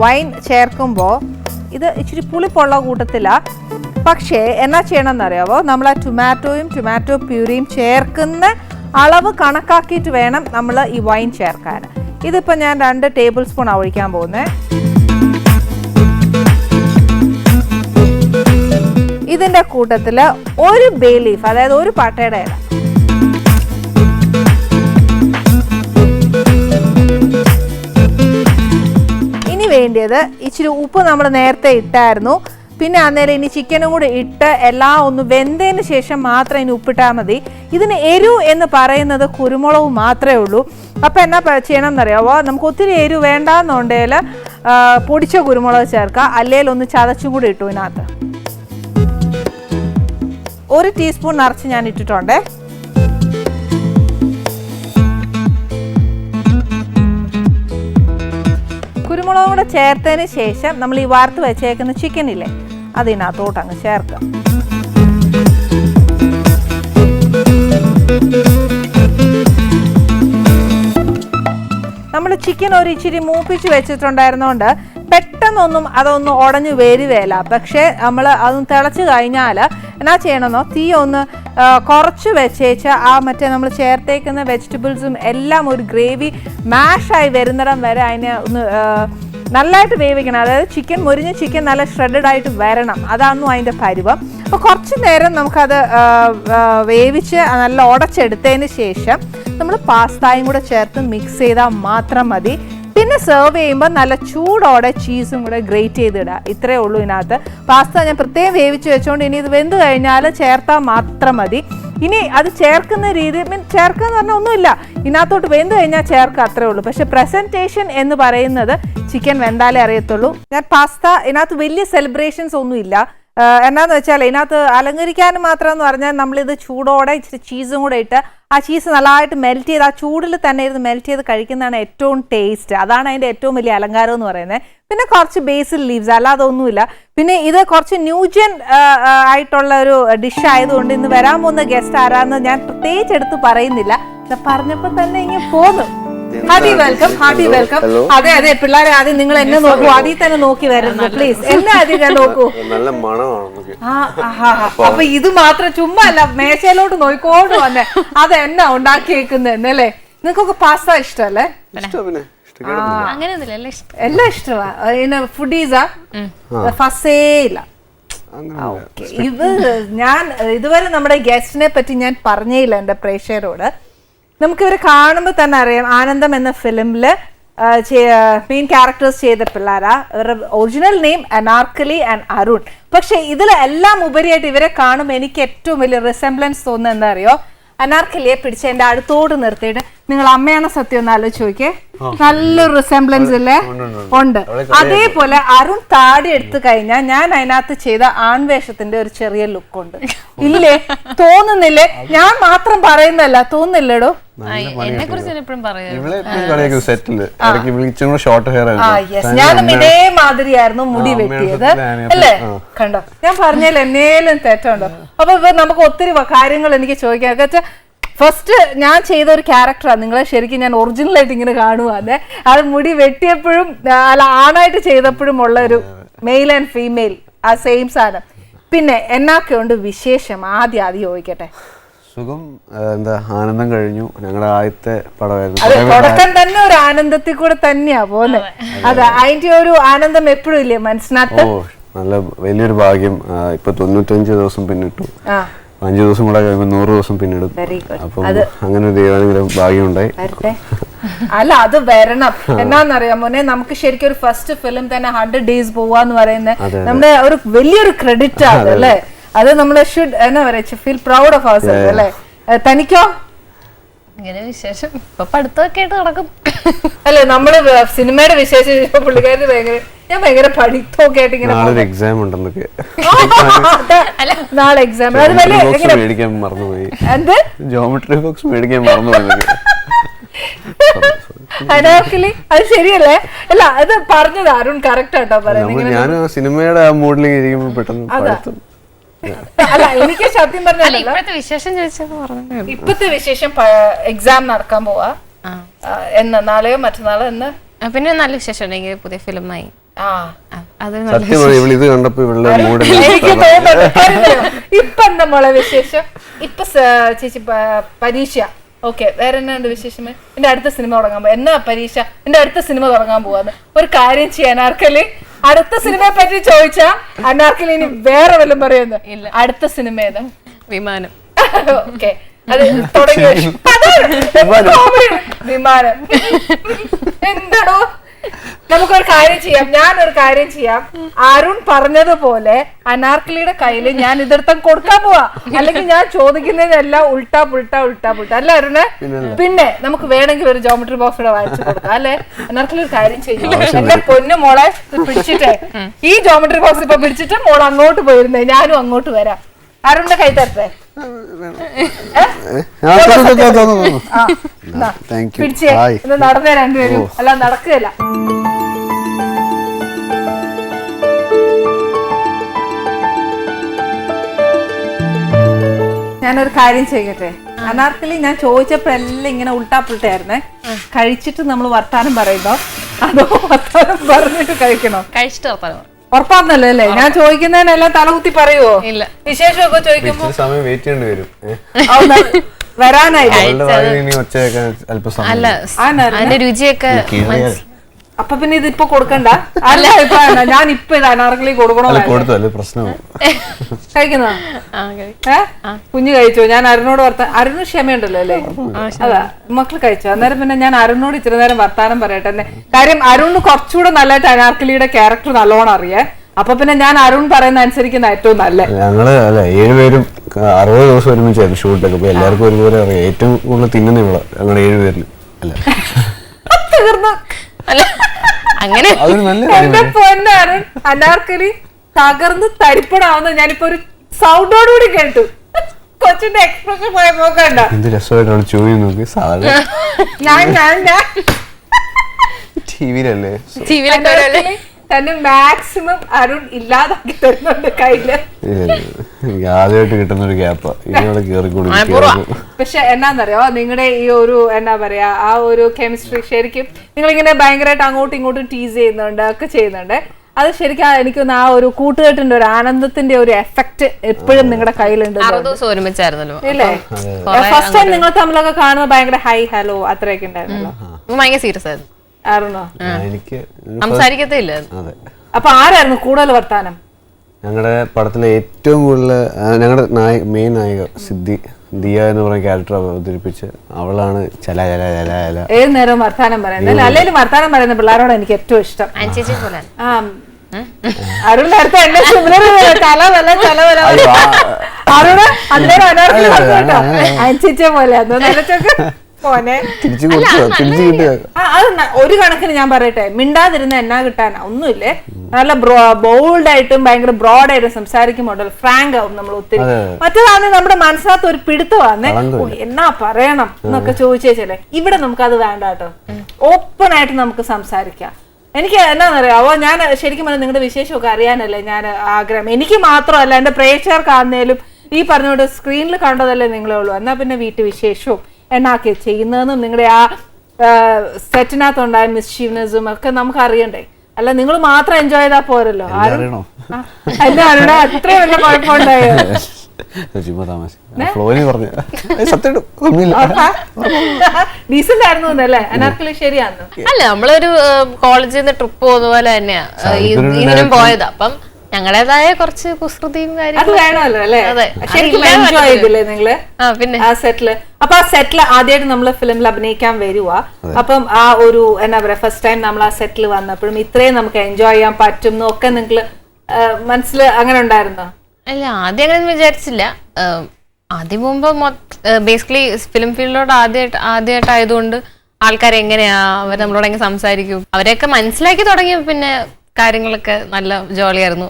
വൈൻ ചേർക്കുമ്പോൾ ഇത് ഇച്ചിരി പുളിപ്പുള്ള കൂട്ടത്തിലാണ്. പക്ഷേ എന്നാ ചെയ്യണമെന്നറിയാവോ, നമ്മൾ ആ ടൊമാറ്റോ പ്യൂരിയും ചേർക്കുന്ന അളവ് കണക്കാക്കിയിട്ട് വേണം നമ്മൾ ഈ വൈൻ ചേർക്കാൻ. ഇതിപ്പോൾ ഞാൻ 2 ടേബിൾ സ്പൂൺ ഒഴിക്കാൻ പോകുന്നത്. ഇതിൻ്റെ കൂട്ടത്തിൽ ഒരു ബേ ലീഫ്, അതായത് ഒരു പട്ടയുടെ ഇല. ഇനി വേണ്ടിയത് ഇച്ചിരി ഉപ്പ് നമ്മൾ നേരത്തെ ഇട്ടായിരുന്നു. പിന്നെ അന്നേരം ഇനി ചിക്കനും കൂടെ ഇട്ട് എല്ലാം ഒന്ന് വെന്തതിന് ശേഷം മാത്രം ഇനി ഉപ്പിട്ടാൽ മതി. ഇതിന് എരിവ് എന്ന് പറയുന്നത് കുരുമുളക് മാത്രമേ ഉള്ളൂ. അപ്പം എന്നാ ചെയ്യണം എന്നറിയാവോ, നമുക്ക് ഒത്തിരി എരിവ് വേണ്ടാന്നുണ്ടെങ്കിൽ പൊടിച്ച കുരുമുളക് ചേർക്കുക, അല്ലെങ്കിൽ ഒന്ന് ചതച്ചും കൂടി ഇട്ടു. ഇതിനകത്ത് 1 ടീസ്പൂൺ നിറച്ച് ഞാൻ ഇട്ടിട്ടുണ്ട്. കുരുമുളകും കൂടെ ചേർത്തതിന് ശേഷം നമ്മൾ ഈ വറുത്ത് വെച്ചേക്കുന്ന ചിക്കൻ ഇല്ലേ അതിനകത്തോട്ട് അങ്ങ് ചേർക്കുക. നമ്മൾ ചിക്കൻ ഒരു ഇച്ചിരി മൂപ്പിച്ച് വെച്ചിട്ടുണ്ടായിരുന്നോണ്ട് പെട്ടെന്നൊന്നും അതൊന്നും ഉടഞ്ഞു വരുവേല. പക്ഷേ നമ്മൾ അതൊന്ന് തിളച്ച് കഴിഞ്ഞാൽ എന്നാ ചെയ്യണമെന്നോ, തീ ഒന്ന് കുറച്ച് വെച്ചേച്ച് ആ മറ്റേ നമ്മൾ ചേർത്തേക്കുന്ന വെജിറ്റബിൾസും എല്ലാം ഒരു ഗ്രേവി മാഷായി വരുന്നിടം വരെ അതിനെ ഒന്ന് നല്ലതായിട്ട് വേവിക്കണം. അതായത് ചിക്കൻ മുരിഞ്ഞ ചിക്കൻ നല്ല ഷ്രെഡഡ് ആയിട്ട് വരണം. അതാണെന്നും അതിൻ്റെ പരുവം. അപ്പോൾ കുറച്ച് നേരം നമുക്കത് വേവിച്ച് നല്ല ഉടച്ചെടുത്തതിന് ശേഷം നമ്മൾ പാസ്തയും കൂടെ ചേർത്ത് മിക്സ് ചെയ്താൽ മാത്രം മതി. പിന്നെ സെർവ് ചെയ്യുമ്പോൾ നല്ല ചൂടോടെ ചീസും കൂടെ ഗ്രേറ്റ് ചെയ്തിടുക. ഇത്രയേ ഉള്ളൂ ഇതിനകത്ത്. പാസ്ത ഞാൻ പ്രത്യേകം വേവിച്ച് വെച്ചുകൊണ്ട് ഇനി ഇത് വെന്ത് കഴിഞ്ഞാൽ ചേർത്താൽ മാത്രം മതി. ഇനി അത് ചേർക്കുന്ന രീതി ചേർക്കുക എന്ന് പറഞ്ഞാൽ ഒന്നുമില്ല, ഇതിനകത്തോട്ട് വെന്ത് കഴിഞ്ഞാൽ ചേർക്കുക, അത്രേ ഉള്ളൂ. പക്ഷെ പ്രസൻറ്റേഷൻ എന്ന് പറയുന്നത് ചിക്കൻ വെന്താലേ അറിയത്തുള്ളൂ. ഞാൻ പാസ്ത ഇതിനകത്ത് വലിയ സെലിബ്രേഷൻസ് ഒന്നുമില്ല. എന്നാന്ന് വെച്ചാൽ ഇതിനകത്ത് അലങ്കരിക്കാൻ മാത്രം എന്ന് പറഞ്ഞാൽ നമ്മളിത് ചൂടോടെ ഇച്ചിരി ചീസും കൂടെ ഇട്ട് ആ ചീസ് നല്ലതായിട്ട് മെൽറ്റ് ചെയ്ത് ആ ചൂടിൽ തന്നെ ഇരുന്ന് മെൽറ്റ് ചെയ്ത് കഴിക്കുന്നതാണ് ഏറ്റവും ടേസ്റ്റ്. അതാണ് അതിൻ്റെ ഏറ്റവും വലിയ അലങ്കാരം എന്ന് പറയുന്നത്. പിന്നെ കുറച്ച് ബേസിൽ ലീവ്സ്, അല്ലാതെ ഒന്നുമില്ല. പിന്നെ ഇത് കുറച്ച് ന്യൂജൻ ആയിട്ടുള്ള ഒരു ഡിഷ് ആയതുകൊണ്ട് ഇന്ന് വരാൻ പോകുന്ന ഗസ്റ്റ് ആരാന്ന് ഞാൻ പ്രത്യേകിച്ച് എടുത്ത് പറയുന്നില്ല. പറഞ്ഞപ്പോൾ തന്നെ ഇങ്ങനെ പോന്നു. Hearty welcome, hearty welcome. അതെ അതെ, പിള്ളേരെ ആദ്യം നിങ്ങൾ എന്നെ നോക്കൂ, ആദ്യം തന്നെ നോക്കി വരുന്നു പ്ലീസ്. എന്നെ ആദ്യം ഞാൻ നോക്കൂ. അപ്പൊ ഇത് മാത്രം ചുമ്മാ അല്ല, മേശയിലോട്ട് നോക്കിക്കോണ്ട് വന്നേ അത് എന്നാ ഉണ്ടാക്കിയേക്കുന്നല്ലേ. നിങ്ങൾക്കൊക്കെ പാസ്ത ഇഷ്ടല്ലേ? എല്ലാം ഇഷ്ടമാ. ഫുഡീസാ ഫസേ ഇല്ല. ഇത് ഞാൻ ഇതുവരെ നമ്മുടെ ഗസ്റ്റിനെ പറ്റി ഞാൻ പറഞ്ഞേയില്ല എൻ്റെ പ്രേക്ഷകരോട്. നമുക്കിവരെ കാണുമ്പോൾ തന്നെ അറിയാം, ആനന്ദം എന്ന ഫിലിമില് മെയിൻ ക്യാരക്ടേഴ്സ് ചെയ്ത പിള്ളേരാ. ഇവരുടെ original name Anarkali and Arun. പക്ഷെ ഇതിലെല്ലാം ഉപരിയായിട്ട് ഇവരെ കാണുമ്പോൾ എനിക്ക് ഏറ്റവും വലിയ റിസംബ്ലൻസ് തോന്നുന്നത് എന്താ അറിയോ? അനാർക്കലിയെ പിടിച്ച് എന്റെ അടുത്തോട് നിർത്തിയിട്ട് നിങ്ങൾ അമ്മയാണ് സത്യം ഒന്ന് ആലോചിച്ച് നോക്കിയേ. നല്ലൊരു റിസംബ്ലൻസ് ഇല്ലേ? ഉണ്ട്. അതേപോലെ അരുൺ താടി എടുത്തു കഴിഞ്ഞാൽ ഞാൻ അതിനകത്ത് ചെയ്ത ആൺവേഷത്തിന്റെ ഒരു ചെറിയ ലുക്ക് ഉണ്ട്. ഇല്ലേ? തോന്നുന്നില്ലേ? ഞാൻ മാത്രം പറയുന്നല്ല, തോന്നുന്നില്ലടോ? ഞാനും ഇതേമാതിരിയായിരുന്നു മുടി വെട്ടിയത് അല്ലേ? കണ്ടോ, ഞാൻ പറഞ്ഞാൽ എന്നേലും തെറ്റുണ്ടോ? അപ്പൊ നമുക്ക് ഒത്തിരി കാര്യങ്ങൾ എനിക്ക് ചോദിക്കാൻ. ഫസ്റ്റ് ഞാൻ ചെയ്ത ഒരു ക്യാരക്ടറാണ്, നിങ്ങളെ ശരിക്കും ഞാൻ ഒറിജിനൽ ആയിട്ട് ഇങ്ങനെ കാണുവാന്നെ. അത് മുടി വെട്ടിയപ്പോഴും അല്ല ആണായിട്ട് ചെയ്തപ്പോഴും ഉള്ള ഒരു മെയിൽ ആൻഡ് ഫീമെയിൽ ആ സെയിം സാധനം. പിന്നെ എന്നൊക്കെ ഉണ്ട് വിശേഷം? ആദ്യം ചോദിക്കട്ടെ. സുഖം. എന്താ, ആനന്ദം കഴിഞ്ഞു. ഞങ്ങളുടെ ആദ്യത്തെ പടമായിരുന്നു. അത് തുടക്കം തന്നെ ഒരു ആനന്ദത്തിൽ കൂടെ തന്നെയാ പോന്നെ. അതെ, അതിന്റെ ഒരു ആനന്ദം എപ്പോഴും ഇല്ലേ മനസ്സിനകത്ത്? നല്ല വലിയൊരു ഭാഗ്യം. ഇപ്പൊ 95 ദിവസം പിന്നിട്ടു. 5 ദിവസം കൂടെ കഴിയുമ്പോൾ 100 ദിവസം പിന്നിടും. അപ്പം അങ്ങനെ ഒരു ദൈവാനുഗ്രഹം ഭാഗ്യം ഉണ്ടായി. അല്ല, അത് വരണം. എന്നാന്നറിയാം മോനെ, നമുക്ക് ശരിക്കും ഒരു ഫസ്റ്റ് ഫിലിം തന്നെ 100 days പോവാന്ന് പറയുന്നത് നമ്മുടെ ഒരു വലിയൊരു ക്രെഡിറ്റ് ആണ് അല്ലേ? അത് നമ്മൾ ഷുഡ് എന്നാ പറയാ, ഫീൽ പ്രൗഡ് ഓഫ് അവർസെൽഫ് അല്ലേ? തനിക്കോ? ഇങ്ങനെ വിശേഷം ഇപ്പൊ പഠിത്തമൊക്കെ ആയിട്ട് നടക്കും അല്ലെ? നമ്മള് സിനിമയുടെ വിശേഷം പുള്ളിക്കാരി ഭയങ്കര പഠിത്തമൊക്കെ ആയിട്ട് ഇങ്ങനെ എക്സാം ഉണ്ടെന്നൊക്കെ. നാളെ എക്സാം. മേടിക്കാൻ മറന്നുപോയി. എന്ത് ജോമെട്രി ബോക്സ് മേടിക്കാൻ മറന്നുപോയി. അനാർക്കലി അത് ശരിയല്ലേ? അല്ല, അത് പറഞ്ഞത് അരുൺ കറക്റ്റ് ആട്ടോ പറയുന്നത്. ഞാൻ സിനിമയുടെ ആ മൂഡിലേക്ക് ഇരിക്കുമ്പോ പെട്ടെന്ന് പഠിത്തം. അല്ല, എനിക്ക് സത്യം പറഞ്ഞാൽ ഇപ്പോഴത്തെ വിശേഷം ഇപ്പത്തെ വിശേഷം എക്സാം നടക്കാൻ പോവാ. എന്ന് നാളെയോ മറ്റന്നാളോ എന്ന്. പിന്നെ നല്ല വിശേഷം ഉണ്ടെങ്കിൽ പുതിയ ഫിലിമായി. ഇത് കണ്ടപ്പോ എനിക്ക് തോന്നുന്നു ഇപ്പൊ എന്താ മോളെ വിശേഷം? ഇപ്പൊ ചേച്ചി പരീക്ഷ. ഓക്കെ, വേറെ എന്നാ ഉണ്ട് വിശേഷം? എന്റെ അടുത്ത സിനിമ തുടങ്ങാൻ പോവാ. എന്നാ പരീക്ഷ? എന്റെ അടുത്ത സിനിമ തുടങ്ങാൻ പോവാന്ന്. ഒരു കാര്യം ചെയ്യാൻ അനാർക്കലി, അടുത്ത സിനിമയെ പറ്റി ചോദിച്ചാ അനാർക്കലി ഇനി വേറെ വല്ലതും പറയുന്നത്. അടുത്ത സിനിമ ഏതാ? വിമാനം. ഓക്കെ, അത് തുടങ്ങി. വിമാനം എന്താടോ? നമുക്കൊരു കാര്യം ചെയ്യാം, ഞാനൊരു കാര്യം ചെയ്യാം. അരുൺ പറഞ്ഞതുപോലെ അനാർക്കലിയുടെ കയ്യില് ഞാൻ ഇതെടുത്ത് കൊടുക്കാൻ പോവാ. അല്ലെങ്കിൽ ഞാൻ ചോദിക്കുന്നതെല്ലാം ഉൾട്ടാ പുൾട്ടാ അല്ല അരുണ്? പിന്നെ നമുക്ക് വേണമെങ്കിൽ ഒരു ജോമെട്രി ബോക്സ് ഇവിടെ വായിച്ചു കൊടുക്കാം അല്ലെ? അനാർക്കലി ഒരു കാര്യം ചെയ്യും, എന്റെ പൊന്നു മോളെ പിടിച്ചിട്ടേ ഈ ജോമെട്രി ബോക്സ് ഇപ്പൊ പിടിച്ചിട്ട് മോൾ അങ്ങോട്ട് പോയിരുന്നേ, ഞാനും അങ്ങോട്ട് വരാം. അരുണിന്റെ കൈ തരട്ടെ? പിടിച്ചേ, നടന്നേ രണ്ടുപേരും. അല്ല നടക്കുകയല്ല. ഞാനൊരു കാര്യം ചെയ്യട്ടെ. അനാർക്കലി ഞാൻ ചോദിച്ചപ്പോഴെല്ലാം ഇങ്ങനെ ഉൾട്ടാപ്പിട്ടായിരുന്നേ. കഴിച്ചിട്ട് നമ്മൾ വർത്താനം പറയുന്നോ അതോ വർത്താനം പറഞ്ഞിട്ട് കഴിക്കണോ? കഴിച്ചിട്ട് വർത്താനം. ഉറപ്പാന്നല്ലോ അല്ലേ? ഞാൻ ചോദിക്കുന്നതിനെല്ലാം തലകുത്തി പറയുവോ? ഇല്ല. വിശേഷമൊക്കെ ചോദിക്കുമ്പോ സമയം വെയിറ്റ് ചെയ്യേണ്ടി വരും. വരാനായി. അല്ല അതിന്റെ രുചിയൊക്കെ അപ്പൊ പിന്നെ ഇതിപ്പോ കൊടുക്കണ്ട. അല്ല ഇപ്പൊ ഞാൻ ഇപ്പൊ ഇത് അനാർക്കലി കൊടുക്കണോ? കഴിക്കുന്നോ? കുഞ്ഞു കഴിച്ചോ? ഞാൻ അരുണോട് അരുണ് ക്ഷമയുണ്ടല്ലോ അല്ലേ? അതാ മക്കള് കഴിച്ചോ? അന്നേരം പിന്നെ ഞാൻ അരുണോട് ഇച്ചിരി നേരം വർത്താനം പറയട്ടെ. കാര്യം അരുണിന് കുറച്ചുകൂടെ നല്ലതായിട്ട് അനാർക്കലിയുടെ ക്യാരക്ടർ നല്ലോണം അറിയാം. അപ്പൊ പിന്നെ ഞാൻ അരുൺ പറയുന്ന അനുസരിക്കുന്ന ഏറ്റവും നല്ല. ഞങ്ങള് അല്ല 7 പേരും 60 ദിവസം ഒരുമിച്ചായിരുന്നു ഷൂട്ടൊക്കെ. അപ്പൊ എല്ലാവർക്കും ഒരുപോലെ അറിയാം. ഏറ്റവും കൂടുതൽ തിന്നുന്ന ഇവിടെ ഞങ്ങൾ 7 പേരിൽ അല്ല. തീർന്നു. അങ്ങനെ എന്റെ പൊന്നരുൺ അനാർക്കലി തകർന്ന് തരിപ്പടാവുന്ന ഞാനിപ്പോ ഒരു സൗണ്ടോടുകൂടി കേട്ടു. കൊച്ചിന്റെ എക്സ്പ്രഷൻ പോയ പോക്കണ്ട. എന്ത് രസമായിട്ടാണ് ചോദ്യം നോക്കി. സാധാരണ ടിവിയിലല്ലേ തന്നെ മാക്സിമം അരുൺ ഇല്ലാതാക്കി തരുന്നുണ്ട് കയ്യില്. ആദ്യമായിട്ട് കിട്ടുന്ന ഒരു ഗ്യാപ്പാ ഇതിനോട് കേറിക്കൂടി. പക്ഷെ എന്നാന്നറിയോ നിങ്ങളുടെ ഈ ഒരു എന്നാ പറയാ ആ ഒരു കെമിസ്ട്രി ശരിക്കും നിങ്ങളിങ്ങനെ ഭയങ്കരമായിട്ട് അങ്ങോട്ടും ഇങ്ങോട്ടും ടീസ് ചെയ്യുന്നുണ്ട് ഒക്കെ ചെയ്യുന്നുണ്ട്. അത് ശരിക്കും എനിക്കൊന്ന് ആ ഒരു കൂട്ടുകെട്ടിന്റെ ഒരു ആനന്ദത്തിന്റെ ഒരു എഫക്ട് എപ്പോഴും നിങ്ങളുടെ കയ്യിലുണ്ട്. ഇല്ലേ? ഫസ്റ്റ് ടൈം നിങ്ങൾ തമ്മിലൊക്കെ കാണുമ്പോൾ ഭയങ്കര ഹൈ ഹലോ അത്രയൊക്കെ ഉണ്ടായിരുന്നല്ലോ. ഭയങ്കര സീരിയസ് ആയിരുന്നു. ആയിരുന്നോ? സംസാരിക്കത്തില്ല. അപ്പൊ ആരായിരുന്നു കൂടുതൽ വർത്താനം? ഞങ്ങളുടെ പടത്തിലെ ഏറ്റവും കൂടുതൽ ഞങ്ങളുടെ മെയിൻ നായിക സിദ്ധി ദിയ എന്ന് പറയുന്ന ക്യാരക്ടർ അവതരിപ്പിച്ച് അവളാണ് ചല ചല ചല ചല ഏത് നേരവും വർത്താനം പറയുന്നത്. അല്ലെങ്കിൽ വർത്താനം പറയുന്ന പിള്ളേരോട് എനിക്ക് ഏറ്റവും ഇഷ്ടം. അരുൺ നേരത്തെ എന്നെ അനുസരിച്ച പോലെ ഒരു കണക്കിന് ഞാൻ പറയട്ടെ, മിണ്ടാതിരുന്ന എന്നാ കിട്ടാനാ? ഒന്നുമില്ലേ. നല്ല ബോൾഡ് ആയിട്ടും ഭയങ്കര ബ്രോഡായിട്ടും സംസാരിക്കുമ്പോൾ ഫ്രാങ്ക് ആവും നമ്മൾ ഒത്തിരി. മറ്റേതാണെങ്കിൽ നമ്മുടെ മനസ്സിനകത്ത് ഒരു പിടുത്തമാന്നേ എന്നാ പറയണം എന്നൊക്കെ ചോദിച്ചേച്ചല്ലേ. ഇവിടെ നമുക്ക് അത് വേണ്ട കേട്ടോ. ഓപ്പൺ ആയിട്ട് നമുക്ക് സംസാരിക്കാം. എനിക്ക് എന്നാന്നറിയാവോ, ഞാൻ ശരിക്കും പറഞ്ഞാൽ നിങ്ങളുടെ വിശേഷമൊക്കെ അറിയാനല്ലേ ഞാൻ ആഗ്രഹം. എനിക്ക് മാത്രമല്ല എന്റെ പ്രേക്ഷകർക്കാന്നേലും ഈ പറഞ്ഞോണ്ട് സ്ക്രീനിൽ കണ്ടതല്ലേ നിങ്ങളേ ഉള്ളൂ. എന്നാ പിന്നെ വീട്ടുവിശേഷവും എന്നാക്കി ചെയ്യുന്നതെന്നും നിങ്ങളുടെ ആ സെറ്റിനകത്തുണ്ടായ മിസ്ചീവ്നെസ്സും ഒക്കെ നമുക്ക് അറിയണ്ടേ. അല്ല നിങ്ങൾ മാത്രം എൻജോയ് ചെയ്താൽ പോരല്ലോ. എല്ലാവരുടെ അത്രയും വലിയ കുഴപ്പമുണ്ടായോ? ഡീസന്റ് ആയിരുന്നു അല്ലേ അനാർക്കലി? ശരിയാന്നു. അല്ല നമ്മളൊരു കോളേജിൽ നിന്ന് ട്രിപ്പ് പോകുന്ന പോലെ തന്നെയാ ഇതിനും പോയത്. അപ്പം ഞങ്ങളുടേതായ കുറച്ച് കുസൃതിയും പിന്നെ ആ സെറ്റില്. അപ്പൊ ആ സെറ്റില് ആദ്യമായിട്ട് നമ്മള് ഫിലിമിൽ അഭിനയിക്കാൻ വരുവാ. അപ്പം ആ ഒരു എന്നാ പറയാ ഫസ്റ്റ് ടൈം നമ്മൾ ആ സെറ്റിൽ വന്നപ്പോഴും ഇത്രയും നമുക്ക് എൻജോയ് ചെയ്യാൻ പറ്റും എന്നൊക്കെ നിങ്ങള് മനസ്സിൽ അങ്ങനെ ഉണ്ടായിരുന്നോ? അല്ല ആദ്യം അങ്ങനെ വിചാരിച്ചില്ല. ആദ്യം മുമ്പ് ബേസിക്കലി ഫിലിം ഫീൽഡിലോട്ട് ആദ്യമായിട്ടായതുകൊണ്ട് ആൾക്കാർ എങ്ങനെയാ അവർ നമ്മളോട് എങ്ങനെ സംസാരിക്കും അവരെയൊക്കെ മനസ്സിലാക്കി തുടങ്ങിയ പിന്നെ കാര്യങ്ങളൊക്കെ നല്ല ജോളിയായിരുന്നു.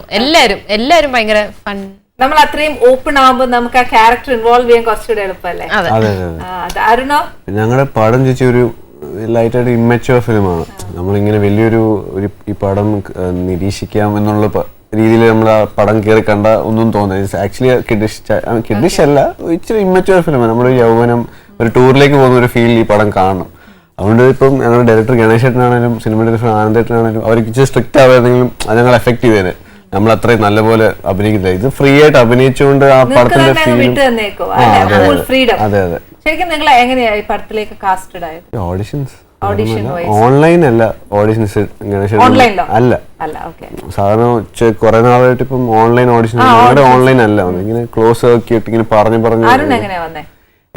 എല്ലാരും ഭയങ്കര ഫൺ. നമ്മൾ അത്രയും ഓപ്പൺ ആവുമ്പോ നമുക്ക് ആ ക്യാരക്ടർ ഇൻവോൾവ് ചെയ്യാൻ കുറച്ചുകൂടെ എളുപ്പമല്ലേ? അരുണോ? ഞങ്ങളുടെ പടം ചേച്ചി ഒരു ലൈറ്റായിട്ട് ഇമ്മച്ചുവർ ഫിലിമാണ്. നമ്മളിങ്ങനെ വലിയൊരു ഈ പടം നിരീക്ഷിക്കാം എന്നുള്ള രീതിയിൽ നമ്മൾ ആ പടം കയറി കണ്ട ഒന്നും തോന്നുന്നില്ല. ആക്ച്വലി കിഡിഷ് അല്ല, ഇച്ചിരി ഇമ്മച്ചുവർ ഫിലിമാണ്. നമ്മുടെ യൗവനം ഒരു ടൂറിലേക്ക് പോകുന്ന ഒരു ഫീൽ ഈ പടം കാണണം. അതുകൊണ്ട് ഇപ്പം ഞങ്ങളുടെ ഡയറക്ടർ ഗണേശേട്ടനാണെങ്കിലും സിനിമ ഡയറക്ടർ ആനന്ദേട്ടനാണെങ്കിലും അവർക്ക് ഇച്ചിരി സ്ട്രിക്റ്റ് ആവുകയാണെങ്കിലും അത് ഞങ്ങൾ എഫക്ട് ചെയ്തേനെ. നമ്മൾ അത്രയും നല്ലപോലെ അഭിനയിക്കില്ല. ഇത് ഫ്രീ ആയിട്ട് അഭിനയിച്ചുകൊണ്ട് ആ പടത്തിന്റെ അതെ അതെ. ശരിക്കും നിങ്ങൾ എങ്ങനെയാ ഈ പടത്തിലേക്ക് കാസ്റ്റഡ് ആയത്? ഓഡിഷൻസ് ഓൺലൈൻ അല്ല, ഓഡിഷൻസ് അല്ല സാധാരണ കുറെ നാളായിട്ട് ഇപ്പം ഓൺലൈൻ ഓഡിഷൻ. ഓൺലൈൻ അല്ല, ഇങ്ങനെ ക്ലോസ് ആക്കിയിട്ട് ഇങ്ങനെ പറഞ്ഞു.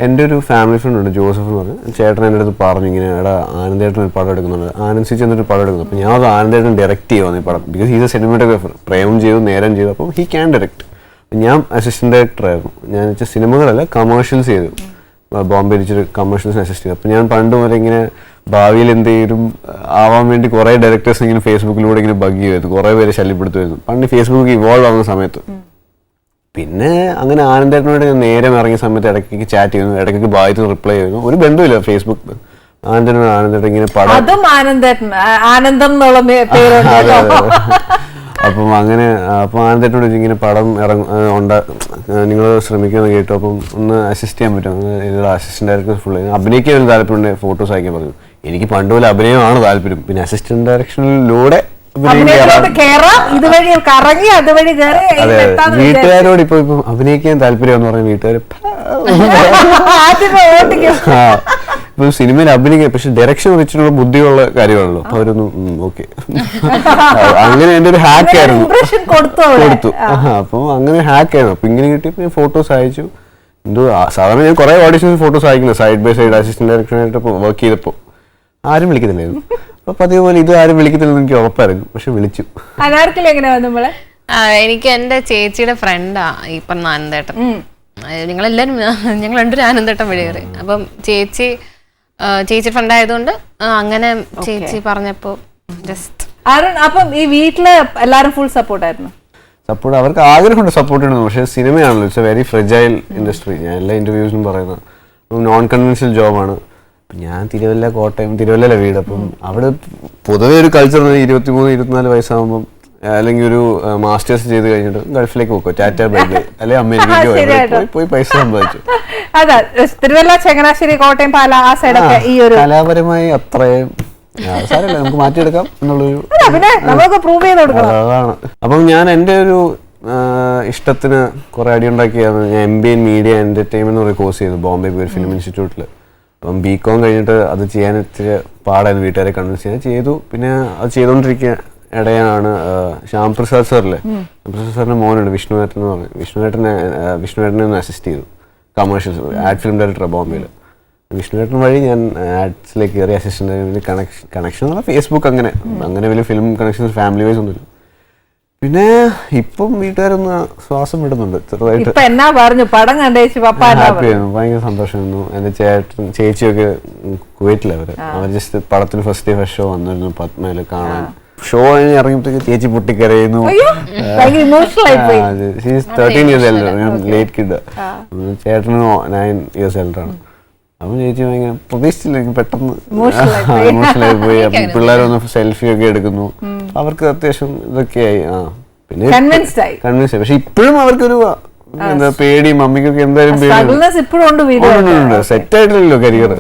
എൻ്റെ ഒരു ഫാമിലി ഫ്രണ്ട് ഉണ്ട് ജോസഫ് എന്ന് പറഞ്ഞ്, ചേട്ടൻ എൻ്റെ അടുത്ത് പറഞ്ഞു ഇങ്ങനെ എടാ ആനന്ദേട്ടൻ ഒരു പടം എടുക്കുന്നുണ്ട്, ആനന്ദ് സിച്ച് എന്നൊരു പടം എടുക്കുന്നു. അപ്പോൾ ഞാൻ അത് ആനന്ദേട്ടൻ ഡയറക്റ്റ് ചെയ്യുവാണ് ഈ പടം. Because he's a cinematographer. Premam ചെയ്തു, നേരം ചെയ്തു, അപ്പം ഹി ക്യാൻ ഡയറക്റ്റ്. ഞാൻ അസിസ്റ്റന്റ് ഡയറക്ടറായിരുന്നു. ഞാൻ വെച്ചാൽ സിനിമകളല്ല കമേഴ്ഷ്യൽസ് ചെയ്തു. ബോംബെ ഇരിച്ചൊരു കമേഴ്ഷ്യൽസിന് അസിസ്റ്റ് ചെയ്തു. അപ്പോൾ ഞാൻ പണ്ട് മുതൽ ഇങ്ങനെ ഭാവിയിൽ എന്തെങ്കിലും ആവാൻ വേണ്ടി കുറേ ഡയറക്ടേഴ്സ് ഇങ്ങനെ ഫേസ്ബുക്കിലൂടെ ഇങ്ങനെ ബഗ് ചെയ്യുമായിരുന്നു, കുറേ പേര് ശല്യപ്പെടുത്തുമായിരുന്നു പണ്ട് ഫേസ്ബുക്ക് ഇവോൾവ് ആവുന്ന സമയത്ത്. പിന്നെ അങ്ങനെ ആനന്ദേട്ടനോട് ഞാൻ നേരം ഇറങ്ങിയ സമയത്ത് ഇടയ്ക്ക് ചാറ്റ് ചെയ്യുന്നു, ഇടയ്ക്ക് ബാധിച്ച് റിപ്ലൈ ചെയ്യുന്നു. ഒരു ബന്ധമില്ല ഫേസ്ബുക്ക്. ആനന്ദേട്ടൻ ഇങ്ങനെ പടം ആനന്ദം എന്നുള്ള പേരുണ്ട്. അപ്പം അങ്ങനെ അപ്പം ആനന്ദേട്ടനോട് ഇങ്ങനെ പടം നിങ്ങൾ ശ്രമിക്കുമെന്ന് കേട്ടു. അപ്പം ഒന്ന് അസിസ്റ്റ് ചെയ്യാൻ പറ്റും. ഇതിലുള്ള അസിസ്റ്റന്റ് ഡയറക്ടർ ഫുൾ അഭിനയിക്കാൻ ഒരു താല്പര്യം, ഫോട്ടോസ് അയക്കാൻ പറഞ്ഞു. എനിക്ക് പണ്ട് പോലെ അഭിനയമാണ് താല്പര്യം. പിന്നെ അസിസ്റ്റന്റ് ഡയറക്ഷനിലൂടെ വീട്ടുകാരോട് ഇപ്പൊ അഭിനയിക്കാൻ താല്പര്യം എന്ന് പറഞ്ഞ വീട്ടുകാർ ഇപ്പൊ സിനിമയിൽ അഭിനയിക്കാൻ, പക്ഷെ ഡയറക്ഷൻ വെച്ചിട്ടുള്ള ബുദ്ധിയുള്ള കാര്യമാണല്ലോ. അപ്പൊ അവരൊന്നും ഓക്കെ അങ്ങനെ എന്റെ ഒരു ഹാക്ക് ആയിരുന്നു കൊടുത്തു. അപ്പൊ അങ്ങനെ ഹാക്ക് ആയിരുന്നു. അപ്പൊ ഇങ്ങനെ കിട്ടിയപ്പോ ഞാൻ ഫോട്ടോസ് അയച്ചു. എന്തോ സാധാരണ ഞാൻ കുറെ ഓഡിഷൻസ് ഫോട്ടോസ് അയക്കുന്നത് സൈഡ് ബൈ സൈഡ് അസിസ്റ്റന്റ് ഡയറക്ഷനായിട്ട് വർക്ക് ചെയ്തപ്പോ ആരും വിളിക്കുന്നില്ലായിരുന്നു. അപ്പൊ അതേപോലെ ഇത് ആരും വിളിക്കത്തില്ലെന്ന് എനിക്ക് ഉറപ്പായിരുന്നു. പക്ഷെ വിളിച്ചു. എനിക്ക് എന്റെ ചേച്ചിയുടെ ഫ്രണ്ടാ ഈ പറഞ്ഞ ആനന്ദേട്ടൻ. ഞങ്ങളെല്ലാരും ഞങ്ങൾ രണ്ടൊരു ആനന്ദേട്ടൻ വഴി കയറി. അപ്പം ചേച്ചി ഫ്രണ്ട് ആയതുകൊണ്ട് അങ്ങനെ ചേച്ചി പറഞ്ഞപ്പോ ജസ്റ്റ്. അപ്പം ഈ വീട്ടില് എല്ലാരും ഫുൾ സപ്പോർട്ടായിരുന്നു? സപ്പോർട്ട് അവർക്ക് ആഗ്രഹമുണ്ട് സപ്പോർട്ട് ചെയ്യണം. പക്ഷെ സിനിമയാണല്ലോ, ഇറ്റ്സ് എ വെരി ഫ്രെജൈൽ ഇൻഡസ്ട്രി. ഞാൻ എല്ലാ ഇന്റർവ്യൂസിലും പറയുന്നത് നോൺ കൺവെൻഷണൽ ജോബാണ്. ഞാൻ തിരുവല്ലയിലെ വീട്. അപ്പം അവിടെ പൊതുവെ ഒരു കൾച്ചർ 23-24 വയസ്സാകുമ്പം അല്ലെങ്കിൽ ഒരു മാസ്റ്റേഴ്സ് ചെയ്ത് കഴിഞ്ഞിട്ട് ഗൾഫിലേക്ക് പോക്കോ, ടാറ്റ ബൈ ബൈ, അല്ലെങ്കിൽ അമേരിക്കയ്ക്ക് പോയി പൈസ സമ്പാദിച്ചു. തിരുവല്ല, ചങ്ങനാശ്ശേരി, കോട്ടയം, പാല ആ സൈഡൊക്കെ ഈ ഒരു കലാപരമായി അത്രയും സാരമില്ല, നമുക്ക് മാറ്റിയെടുക്കാം എന്നുള്ളൊരു അതാണ്. അപ്പം ഞാൻ എൻ്റെ ഒരു ഇഷ്ടത്തിന് കുറെ അടിയുണ്ടാക്കിയാണ്. ഞാൻ MBA in മീഡിയ എന്റർടൈൻമെന്റ് എന്ന് കോഴ്സ് ചെയ്തു ബോംബെ ഫിലിം ഇൻസ്റ്റിറ്റ്യൂട്ടിൽ. അപ്പം BCom കഴിഞ്ഞിട്ട് അത് ചെയ്യാൻ ഇത്തിരി പാടായിരുന്നു, വീട്ടുകാരെ കൺവിൻസ് ചെയ്യാൻ ചെയ്തു. പിന്നെ അത് ചെയ്തുകൊണ്ടിരിക്കുക ഇടയാണ് ശ്യാം പ്രസാദ് സാറിലെ പ്രസാദ് സാറിന്റെ മോനുണ്ട് വിഷ്ണുവേട്ടൻ എന്ന് പറഞ്ഞു. വിഷ്ണുവേട്ടനെ ഒന്ന് അസിസ്റ്റ് ചെയ്തു കമേഴ്ഷ്യൽസ്, ആഡ് ഫിലിം ഡയറക്ടർ ബോംബെയിൽ. വിഷ്ണുവേട്ടൻ വഴി ഞാൻ ആഡ്സിലേക്ക് കയറി അസിസ്റ്റന്റ്. കണക്ഷൻ എന്ന് പറഞ്ഞാൽ ഫേസ്ബുക്ക്, അങ്ങനെ വലിയ ഫിലിം കണക്ഷൻസ് ഫാമിലി വൈസ് ഒന്നുമില്ല. പിന്നെ ഇപ്പം വീട്ടുകാരൊന്ന് ശ്വാസം വിടുന്നുണ്ട് ചെറുതായിട്ട്. ഹാപ്പിയായിരുന്നു, ഭയങ്കര സന്തോഷമായിരുന്നു. എന്റെ ചേച്ചിയൊക്കെ കുവൈറ്റിലവര് ജസ്റ്റ് പടത്തിന് ഫസ്റ്റ് ഡേ ഫസ്റ്റ് ഷോ വന്നിരുന്നു പത്മയില് കാണാൻ. ഷോ കഴിഞ്ഞ് ഇറങ്ങിയപ്പോഴത്തേക്ക് ചേച്ചി പൊട്ടിക്കരയുന്നു. 13 years elder, ഞാൻ ലേറ്റ് കിഡ്. ചേട്ടന് 9 years elder ആണ്. അപ്പൊ ചേച്ചി ഭയങ്കര പ്രതീക്ഷിച്ചില്ല, പെട്ടെന്ന് ഇമോഷണലായി പോയി. അപ്പൊ പിള്ളേരൊന്ന് സെൽഫി ഒക്കെ എടുക്കുന്നു. അവർക്ക് അത്യാവശ്യം ഇതൊക്കെയായി. പിന്നെ കൺവിൻസ് ആയി. പക്ഷെ ഇപ്പോഴും അവർക്കൊരു എന്താ പേടി, മമ്മിക്കൊക്കെ എന്തായാലും പേടി. സെറ്റ് ആയിട്ടില്ലല്ലോ കരിയർ.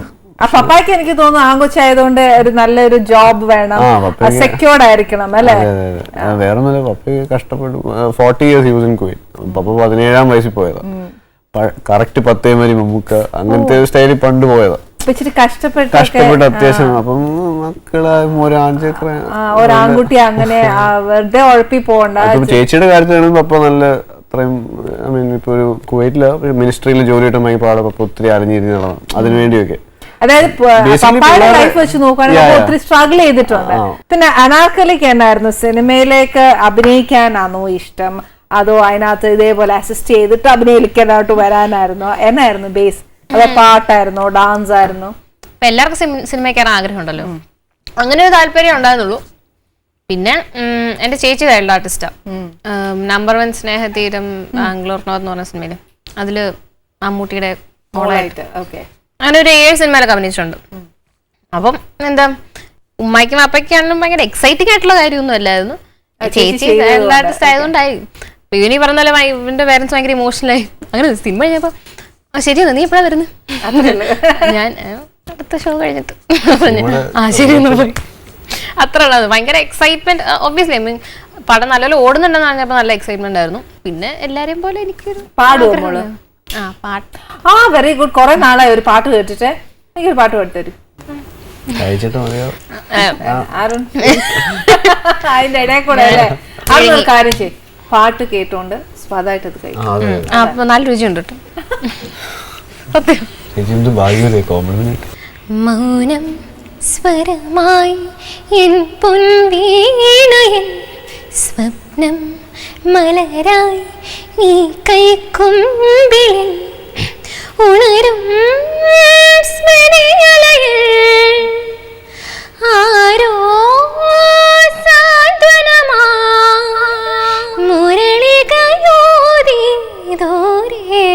പപ്പായ്ക്ക് എനിക്ക് തോന്നുന്നു ആങ്കൊച്ചായതുകൊണ്ട് ഒരു നല്ലൊരു ജോബ് വേണം, സെക്യൂർഡ് ആയിരിക്കണം അല്ലേ? വേറെ ഒന്നുമില്ല, പപ്പയ്ക്ക് കഷ്ടപ്പെട്ടു. 40 years he was in Kuwait. പപ്പ 17-ാം വയസ്സിൽ പോയതാ. കറക്റ്റ് 10 മരി മമ്മൂക്ക അങ്ങനത്തെ ഒരു സ്റ്റൈലിൽ പണ്ട് പോയതാ. കഷ്ടപ്പെട്ട് അത്യാവശ്യം. അപ്പം മക്കളായും ഒരാൺകുട്ടി അങ്ങനെ വെറുതെ ഉഴപ്പി പോകണ്ട. ചേച്ചിയുടെ കാര്യത്തിലാണ് പപ്പ നല്ല അത്രയും ഇപ്പൊ ഒരു കുവൈറ്റില് മിനിസ്ട്രിയിൽ ജോലി കിട്ടാൻ ഭയങ്കര പാടാ. പപ്പ ഒത്തിരി അലഞ്ഞിരിഞ്ഞ് നടണം അതിനുവേണ്ടിയൊക്കെ. അതായത് പപ്പായുടെ ലൈഫ് വെച്ച് നോക്കുകയാണെങ്കിൽ ഒത്തിരി സ്ട്രഗിൾ ചെയ്തിട്ടുണ്ട്. പിന്നെ അനാർക്കലിക്ക് എന്നായിരുന്നു, സിനിമയിലേക്ക് അഭിനയിക്കാനാണോ ഇഷ്ടം, അതോ അതിനകത്ത് ഇതേപോലെ അസിസ്റ്റ് ചെയ്തിട്ട് അഭിനയിക്കാനായിട്ട് വരാനായിരുന്നോ? എന്നായിരുന്നു ബേസ്? അതോ പാട്ടായിരുന്നോ, ഡാൻസ് ആയിരുന്നോ? എല്ലാവർക്കും സിനിമ കയറാൻ ആഗ്രഹം ഉണ്ടല്ലോ, അങ്ങനെ ഒരു താല്പര്യം ഉണ്ടായിരുന്നുള്ളൂ. പിന്നെ എന്റെ ചേച്ചി ചൈൽഡ് ആർട്ടിസ്റ്റാ. നമ്പർ 1 സ്നേഹതീരം ബാംഗ്ലൂർ നോർത്ത് എന്ന് പറഞ്ഞ സിനിമയില്, അതില് മമ്മൂട്ടിയുടെ മോളായിട്ട് അങ്ങനെ ഒരു 7 സിനിമയിലൊക്കെ അഭിനയിച്ചിട്ടുണ്ട്. അപ്പം എന്താ ഉമ്മയ്ക്കും അപ്പയ്ക്കാണെങ്കിലും ഭയങ്കര എക്സൈറ്റിംഗ് ആയിട്ടുള്ള കാര്യമൊന്നും അല്ലായിരുന്നു. ചേച്ചി ചൈൽഡ് ആർട്ടിസ്റ്റ് ആയതുകൊണ്ടായി. ഇവനി പറഞ്ഞാലും ഇവന്റെ പേരൻസ് ഭയങ്കര ഇമോഷണലായി. അങ്ങനെ സിനിമ കഴിഞ്ഞപ്പോ ശരിയെന്ന്, നീ എപ്പോഴാ വരുന്നത്? ഞാൻ അടുത്ത ഷോ കഴിഞ്ഞിട്ട് ശരിയെന്ന് പോയി. അത്ര ഉള്ളത് ഭയങ്കര എക്സൈറ്റ്മെന്റ്. ഒബ്വിയസ്ലി പടം നല്ലപോലെ ഓടുന്നുണ്ടെന്ന് പറഞ്ഞപ്പോ നല്ല എക്സൈറ്റ്മെന്റ് ആയിരുന്നു. പിന്നെ എല്ലാരെയും പോലെ എനിക്കൊരു പാട്ട്. Very good. കുറെ നാളായി ഒരു പാട്ട് കേട്ടിട്ട്. എനിക്കൊരു പാട്ട് പാടിത്തരും. അതിന്റെ ഇടയിൽ കൂടെ അല്ലേ കാര്യം ചെയ്യും, പാട്ട് കേട്ടോണ്ട് സ്വാദായിട്ട് അത് കഴിക്കും. നല്ല രുചിയുണ്ട് കേട്ടോ. മൗനം സ്വരമായി എൻ പൊൻവീണയിൽ സ്വപ്നം മലരായി നീ കൈക്കൊമ്പിളിൽ ഉണരും സ്മരണയിൽ ആരോ സാന്ത്വനമാ മുരളികയോതി ദൂരെ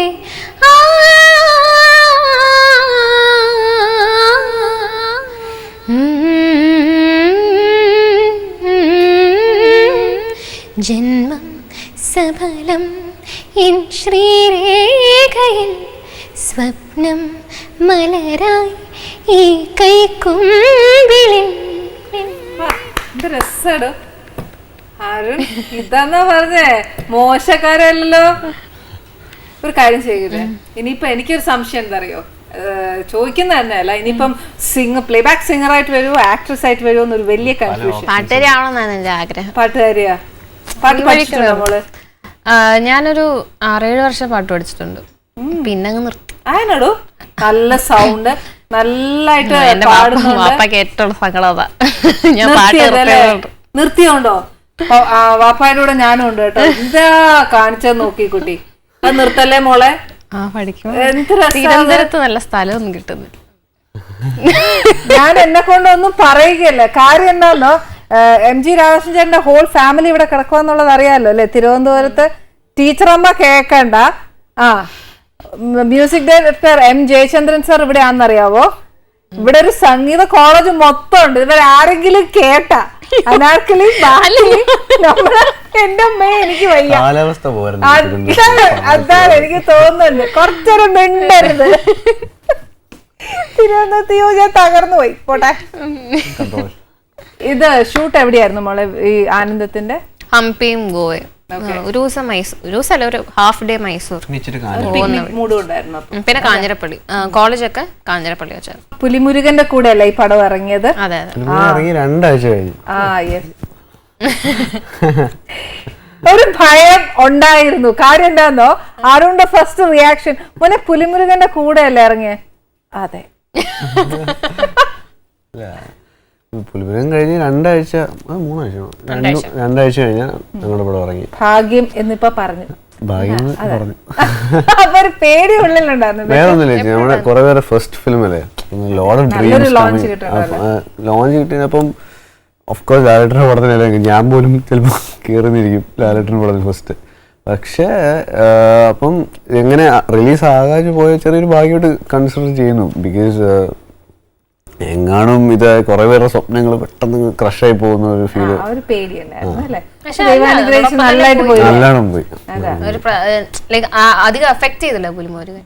ജന്മം സഫലം എൻ ശ്രീരേഖയിൽ സ്വപ്നം മലരായി ഈ കൈക്കുമ്പിളിൽ. എന്ത് രസാണ് അരുൺ, ഇതാന്നാ പറഞ്ഞേ, മോശക്കാരല്ലോ. ഒരു കാര്യം ചെയ്യില്ലേ, ഇനിയിപ്പൊ എനിക്കൊരു സംശയം എന്താ അറിയോ, ചോദിക്കുന്ന തന്നെ അല്ല, ഇനിയിപ്പം പ്ലേബാക്ക് സിംഗർ ആയിട്ട് വരുമോ ആക്ട്രസ് ആയിട്ട് വരുമോ എന്നൊരു വലിയ കൺഫ്യൂഷൻ. പാട്ടുകാരിയാവണമെന്നാണ് എന്റെ ആഗ്രഹം. പാട്ടുകാരിയാ? പാട്ട് പഠിച്ചിട്ടുണ്ടോ മോള്? ഞാനൊരു 6-7 വർഷം പാട്ട് പഠിച്ചിട്ടുണ്ട്, പിന്നെ അങ്ങ് നിർത്തി. ആനോടോ നല്ല സൗണ്ട്, നല്ലായിട്ട് വാപ്പയ്ക്ക് ഏറ്റവും സങ്കടം ഞാൻ പാട്ട് നിർത്തിയോണ്ടോ? വാപ്പായുടെ കൂടെ ഞാനും ഉണ്ട് കേട്ടോ. എന്താ കാണിച്ചത് നോക്കി കുട്ടി, അത് നിർത്തല്ലേ മോളെ. തിരുവനന്തപുരത്ത് നല്ല സ്ഥലമൊന്നും കിട്ടുന്നില്ല. ഞാൻ എന്നെ കൊണ്ടൊന്നും പറയുകയല്ലേ, കാര്യം എന്താന്നോ, MG രാധാകൃഷ്ണൻ ചേട്ടന്റെ ഹോൾ ഫാമിലി ഇവിടെ കിടക്കുവാന്നുള്ളത് അറിയാലോ അല്ലെ. തിരുവനന്തപുരത്ത് ടീച്ചറമ്മ കേക്കണ്ട. Music director M Jayachandran sir ഇവിടെ ആണെന്നറിയാവോ. ഇവിടെ ഒരു സംഗീത കോളേജ് മൊത്തം ഉണ്ട്. ഇവരാരെങ്കിലും കേട്ടാ അനാർക്കലി എന്റെ അമ്മ എനിക്ക് വയ്യ. അതാണ് എനിക്ക് തോന്നുന്നുണ്ട്. കുറച്ചൊരു മിണ്ടരുത്. തിരുവനന്തപുരത്ത് ഞാൻ തകർന്നു പോയി. പോട്ടെ. ഇത് ഷൂട്ട് എവിടെയായിരുന്നു മോളെ ഈ ആനന്ദത്തിന്റെ? ഹംപിയും ഗോവയും. ഒരു ദിവസം മൈസൂർ, ഒരു ദിവസമല്ല ഒരു ഹാഫ് ഡേ മൈസൂർ. പിന്നെ കാഞ്ഞിരപ്പള്ളി, കോളേജൊക്കെ കാഞ്ഞിരപ്പള്ളി വെച്ചായിരുന്നു. പുലിമുരുകന്റെ കൂടെ അല്ലേ ഈ പടം ഇറങ്ങിയത്? അതെ അതെ. 2 ആഴ്ച കഴിഞ്ഞു. ഒരു ഭയം ഉണ്ടായിരുന്നു. കാര്യം എന്താന്നോ, അരുണിന്റെ ഫസ്റ്റ് റിയാക്ഷൻ, മോനെ പുലിമുരുകന്റെ കൂടെ അല്ലേ ഇറങ്ങിയേ? അതെ. പുലിമുരുകൻ കഴിഞ്ഞ് 2 ആഴ്ച 2 ആഴ്ച കഴിഞ്ഞാൽ ഞങ്ങളുടെ പടം ഇറങ്ങി. ഭാഗ്യം എന്നിപ്പോ പറഞ്ഞു. ഭാഗ്യം പറഞ്ഞു. പേടി ഉള്ളിലുണ്ടായിരുന്നു. വേറെ ഒന്നുമില്ല, നമ്മുടെ കുറെ പേരെ ഫസ്റ്റ് ഫിലിം അല്ലേ, ലോട്ട് ഓഫ് ഡ്രീംസ് ലോഞ്ച് കിട്ടിയപ്പം ഓഫ്കോഴ്സ് ലാലേട്ടൻ്റെ പടത്തിനല്ലേ ഞാൻ പോലും ചിലപ്പോൾ കയറുന്നിരിക്കും ലാലേട്ടൻ്റെ പടത്തിന് ഫസ്റ്റ്. പക്ഷേ അപ്പം എങ്ങനെ റിലീസ് ആകാതെ പോയ ചെറിയൊരു ഭാഗ്യമായിട്ട് കൺസിഡർ ചെയ്യുന്നു. ബിക്കോസ് എങ്ങാനും ഇത് കുറെ പേരുടെ സ്വപ്നങ്ങൾ പെട്ടെന്ന് ക്രഷായി പോകുന്ന ഒരു ഫീല് നല്ലോണം പോയി. അധികം എഫക്ട് ചെയ്തില്ല പുലിമുരുകൻ.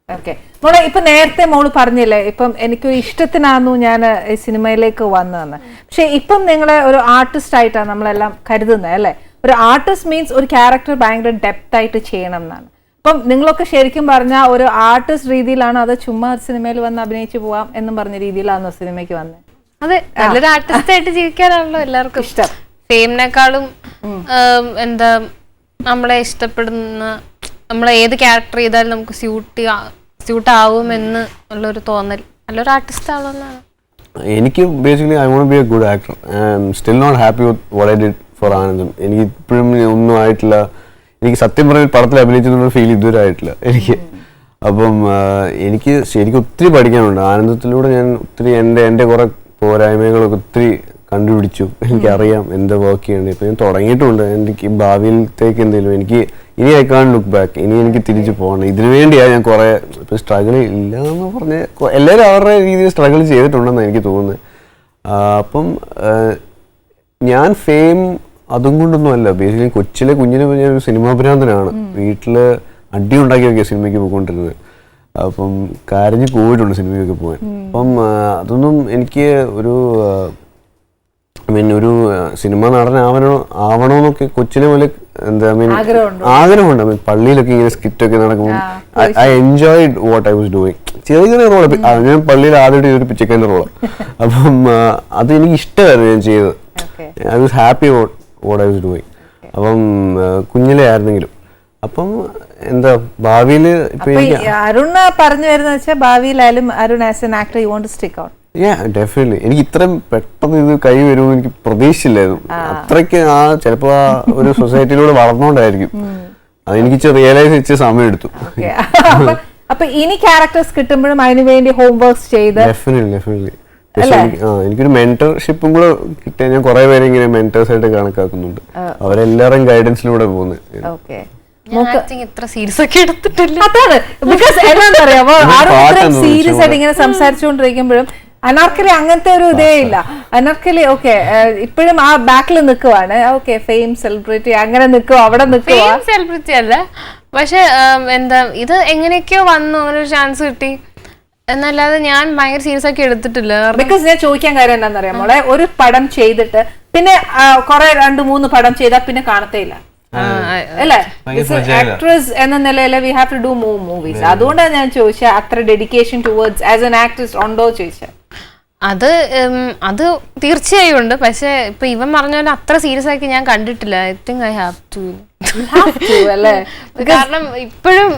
ഓക്കെ മോളെ, ഇപ്പൊ നേരത്തെ മോള് പറഞ്ഞില്ലേ ഇപ്പം എനിക്കൊരു ഇഷ്ടത്തിനാന്നു ഞാൻ ഈ സിനിമയിലേക്ക് വന്നതെന്ന്. പക്ഷെ ഇപ്പം നിങ്ങളെ ഒരു ആർട്ടിസ്റ്റ് ആയിട്ടാണ് നമ്മളെല്ലാം കരുതുന്നത് അല്ലെ. ഒരു ആർട്ടിസ്റ്റ് മീൻസ് ഒരു ക്യാരക്ടർ ഭയങ്കര ഡെപ്ത് ആയിട്ട് ചെയ്യണം എന്നാണ്. അപ്പം നിങ്ങളൊക്കെ ശരിക്കും പറഞ്ഞാൽ ഒരു ആർട്ടിസ്റ്റ് രീതിയിലാണ്, അത് ചുമ്മാ സിനിമയിൽ വന്ന് അഭിനയിച്ചു പോവാം എന്നും പറഞ്ഞ രീതിയിലാണോ സിനിമയ്ക്ക് വന്നത്? അതെ, നല്ലൊരു ആർട്ടിസ്റ്റ് ആയിട്ട് ജീവിക്കാനാണല്ലോ എല്ലാവർക്കും ഇഷ്ടം. ഫെയിമിനെക്കാളും എന്താ നമ്മളെ ഇഷ്ടപ്പെടുന്ന, നമ്മളെ ഏത് ക്യാരക്ടർ ചെയ്താലും നമുക്ക് സ്യൂട്ട് ആവുമെന്ന് ഉള്ളൊരു തോന്നൽ നല്ലൊരു ആർട്ടിസ്റ്റ് ആവുമെന്നാണ്. എനിക്ക് basically I won't be a good actor. I am still not happy with what I did for Aanandam. എനിക്ക് ഇപ്പോഴും ഒന്നും ആയിട്ടില്ല. എനിക്ക് സത്യം പറഞ്ഞ പടത്തിൽ അഭിനയിച്ചെന്നുള്ള ഫീൽ ഇതുവരെ ആയിട്ടില്ല എനിക്ക്. അപ്പം എനിക്ക് ശരിക്കും ഒത്തിരി പഠിക്കാനുണ്ട്. ആനന്ദത്തിലൂടെ ഞാൻ ഒത്തിരി എൻ്റെ കുറെ പോരായ്മകളൊക്കെ ഒത്തിരി കണ്ടുപിടിച്ചു. എനിക്കറിയാം എന്താ വർക്ക് ചെയ്യേണ്ടത്. ഇപ്പം ഞാൻ തുടങ്ങിയിട്ടുണ്ട്. എനിക്ക് ഭാവിയിലത്തേക്ക് എന്തെങ്കിലും എനിക്ക് ഇനി ഐ കാൺ ലുക്ക് ബാക്ക്. ഇനി എനിക്ക് തിരിച്ചു പോകണം. ഇതിനു വേണ്ടിയാണ് ഞാൻ കുറെ ഇപ്പം സ്ട്രഗിൾ ഇല്ല എന്ന് പറഞ്ഞ് എല്ലാവരും അവരുടെ രീതിയിൽ സ്ട്രഗിൾ ചെയ്തിട്ടുണ്ടെന്നാണ് എനിക്ക് തോന്നുന്നത്. അപ്പം ഞാൻ ഫെയിം അതും കൊണ്ടൊന്നും അല്ല. ബേസിക്കലി കൊച്ചിലെ കുഞ്ഞിനെ ഞാനൊരു സിനിമാ ഭ്രാന്തനാണ്. വീട്ടില് അടി ഉണ്ടാക്കിയൊക്കെ സിനിമയ്ക്ക് പോയിക്കൊണ്ടിരുന്നത്. അപ്പം കരഞ്ഞ് പോയിട്ടുണ്ട് സിനിമയൊക്കെ പോകാൻ. അപ്പം അതൊന്നും എനിക്ക് ഒരു ഒരു സിനിമ നടൻ ആവണമെന്നൊക്കെ കൊച്ചിലെ പോലെ എന്താ ആഗ്രഹമുണ്ട്. പള്ളിയിലൊക്കെ ഇങ്ങനെ സ്കിറ്റൊക്കെ നടക്കുമ്പോൾ I enjoyed what I was doing. ചെറിയ ചെറിയ റോള് ഞാൻ പള്ളിയിൽ ആദ്യമായിട്ട് ചെയ്തൊരു പിച്ചക്കാരൻ്റെ റോള്. അപ്പം അത് എനിക്ക് ഇഷ്ടമായിരുന്നു ഞാൻ ചെയ്തത്. I was happy what I was doing. അപ്പം കുഞ്ഞിലെ ആയിരുന്നെങ്കിലും. അപ്പം എന്താ ഭാവിയിൽ അരുൺ പറഞ്ഞു വരുന്ന വെച്ചാൽ ഭാവിയിലായാലും Arun as an actor you want to stick out. Definitely. എനിക്ക് ഇത്രയും പെട്ടെന്ന് ഇത് കൈ വരുമെന്ന് എനിക്ക് പ്രതീക്ഷിച്ചില്ലായിരുന്നു. അത്രയ്ക്ക് ചിലപ്പോ ആ ഒരു സൊസൈറ്റിയിലൂടെ വളർന്നുകൊണ്ടായിരിക്കും അതെനിക്ക് റിയലൈസ് ചെയ്ത സമയം എടുത്തു. അപ്പൊ ഇനി ക്യാരക്ടേഴ്സ് കിട്ടുമ്പോഴും അതിനു വേണ്ടി ഹോംവർക്ക്സ് ചെയ്ത് ഡെഫിനറ്റ്ലി എനിക്കൊരു മെന്റർഷിപ്പും കൂടെ കിട്ടിയ ഞാൻ കുറെ പേരെ ഇങ്ങനെ മെന്റേഴ്സ് ആയിട്ട് കണക്കാക്കുന്നുണ്ട്. അവരെല്ലാവരും ഗൈഡൻസിലൂടെ പോകുന്നത്. ഇത്ര സീരിയസ് ഒക്കെ എടുത്തിട്ടില്ല. അതാണ് ബിക്കോസ് എന്താ പറയാമോ, ആരും സീരിയസ് ആയിട്ട് ഇങ്ങനെ സംസാരിച്ചുകൊണ്ടിരിക്കുമ്പോഴും അനാർക്കലി അങ്ങനത്തെ ഒരു ഇതേ ഇല്ല. അനാർക്കലി ഓക്കെ ഇപ്പോഴും ആ ബാക്കിൽ നിൽക്കുവാണ്. ഓക്കെ ഫെയിം സെലിബ്രിറ്റി അങ്ങനെ നിൽക്കുക, അവിടെ നിൽക്കുക. സെലിബ്രിറ്റി അല്ല, പക്ഷെ എന്താ ഇത് എങ്ങനെയൊക്കെയോ വന്നു, അങ്ങനെ ഒരു ചാൻസ് കിട്ടി എന്നല്ലാതെ ഞാൻ ഭയങ്കര സീരിയസ് ആക്കി എടുത്തിട്ടില്ല. ബിക്കോസ് ഞാൻ ചോദിക്കാൻ കാര്യം എന്താണെന്നറിയാം മോളെ, ഒരു പടം ചെയ്തിട്ട് പിന്നെ കുറെ 2-3 പടം ചെയ്താൽ പിന്നെ കാണത്തേ ഇല്ല അല്ലേ? ആക്ട്രസ് എന്ന നിലയിൽ we have to do more movies. അതുകൊണ്ടാണ് ഞാൻ ചോദിച്ചത് അത്ര dedication towards as an actress ഉണ്ടോ ചോദിച്ചത്. അത് തീർച്ചയായും ഉണ്ട്. പക്ഷെ ഇപ്പൊ ഇവൻ പറഞ്ഞ പോലെ അത്ര സീരിയസ് ആക്കി ഞാൻ കണ്ടിട്ടില്ല. I think I have to അല്ലേ? കാരണം ഇപ്പോഴും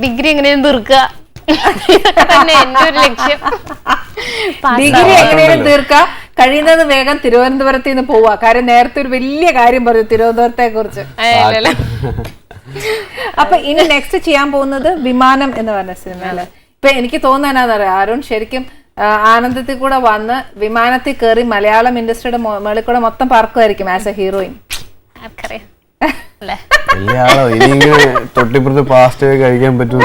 ഡിഗ്രി എങ്ങനെയും തീർക്കുക തന്നെ എന്റെ ഒരു ലക്ഷ്യം. ഡിഗ്രി എങ്ങനെയും തീർക്കുക, കഴിയുന്നത് വേഗം തിരുവനന്തപുരത്ത് നിന്ന് പോവാ. കാര്യം നേരത്തെ ഒരു വലിയ കാര്യം പറഞ്ഞു തിരുവനന്തപുരത്തെ കുറിച്ച്. അപ്പൊ ഇനി നെക്സ്റ്റ് ചെയ്യാൻ പോകുന്നത് വിമാനം എന്ന് പറഞ്ഞ സിനിമയില്. ഇപ്പൊ എനിക്ക് തോന്നുന്നറിയാം, അരുൺ ശരിക്കും ആനന്ദത്തിൽ കൂടെ വന്ന് വിമാനത്തിൽ കയറി മലയാളം ഇൻഡസ്ട്രിയുടെ മേളിൽ കൂടെ മൊത്തം പറക്കുമായിരിക്കും ആസ് എ ഹീറോയിൻ. തൊട്ടിപ്പുറത്ത് പാസ്റ്റ് കഴിക്കാൻ പറ്റും.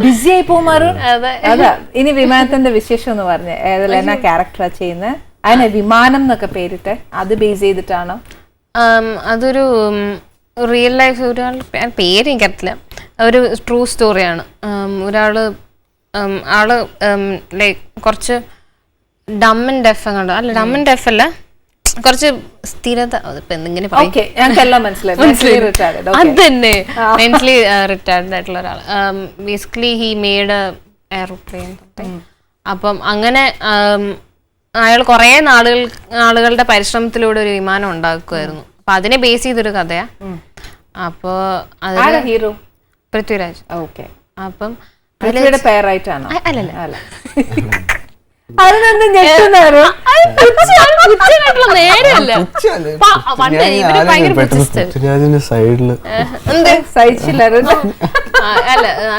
ബിസി ആയി പോകുമാറും. അതാ ഇനി വിമാനത്തിന്റെ വിശേഷം എന്ന് പറഞ്ഞ ഏതെല്ലാം എന്നാ ക്യാരക്ടറാ ചെയ്യുന്നത്? അതിനെ വിമാനം എന്നൊക്കെ പേരിട്ട് അത് ബേസ് ചെയ്തിട്ടാണോ? അതൊരു റിയൽ ലൈഫ്, ഒരാൾ പേര് എനിക്കറിയില്ല, ഒരു ട്രൂ സ്റ്റോറിയാണ്. ഒരാള് ആള് ലൈക്ക് കുറച്ച് ഡം ആൻഡ് ഡെഫ് അങ്ങോട്ട്, അല്ല ഡം ആൻഡ് ഡെഫ് അല്ല, കുറച്ച് സ്ഥിരത, എന്തെങ്കിലും അതന്നെ മെന്റലി റിട്ടയർഡ് ആയിട്ടുള്ള ഒരാൾ. Basically he made airplane. അപ്പം അങ്ങനെ അയാൾ കുറെ ആളുകളുടെ പരിശ്രമത്തിലൂടെ ഒരു വിമാനം ഉണ്ടാക്കുമായിരുന്നു. അപ്പൊ അതിനെ ബേസ് ചെയ്തൊരു കഥയാ. അപ്പൊ ഹീറോ പൃഥ്വിരാജ്. ഓക്കെ. അപ്പം പേരായിട്ടാണോ? അല്ലല്ല, അല്ല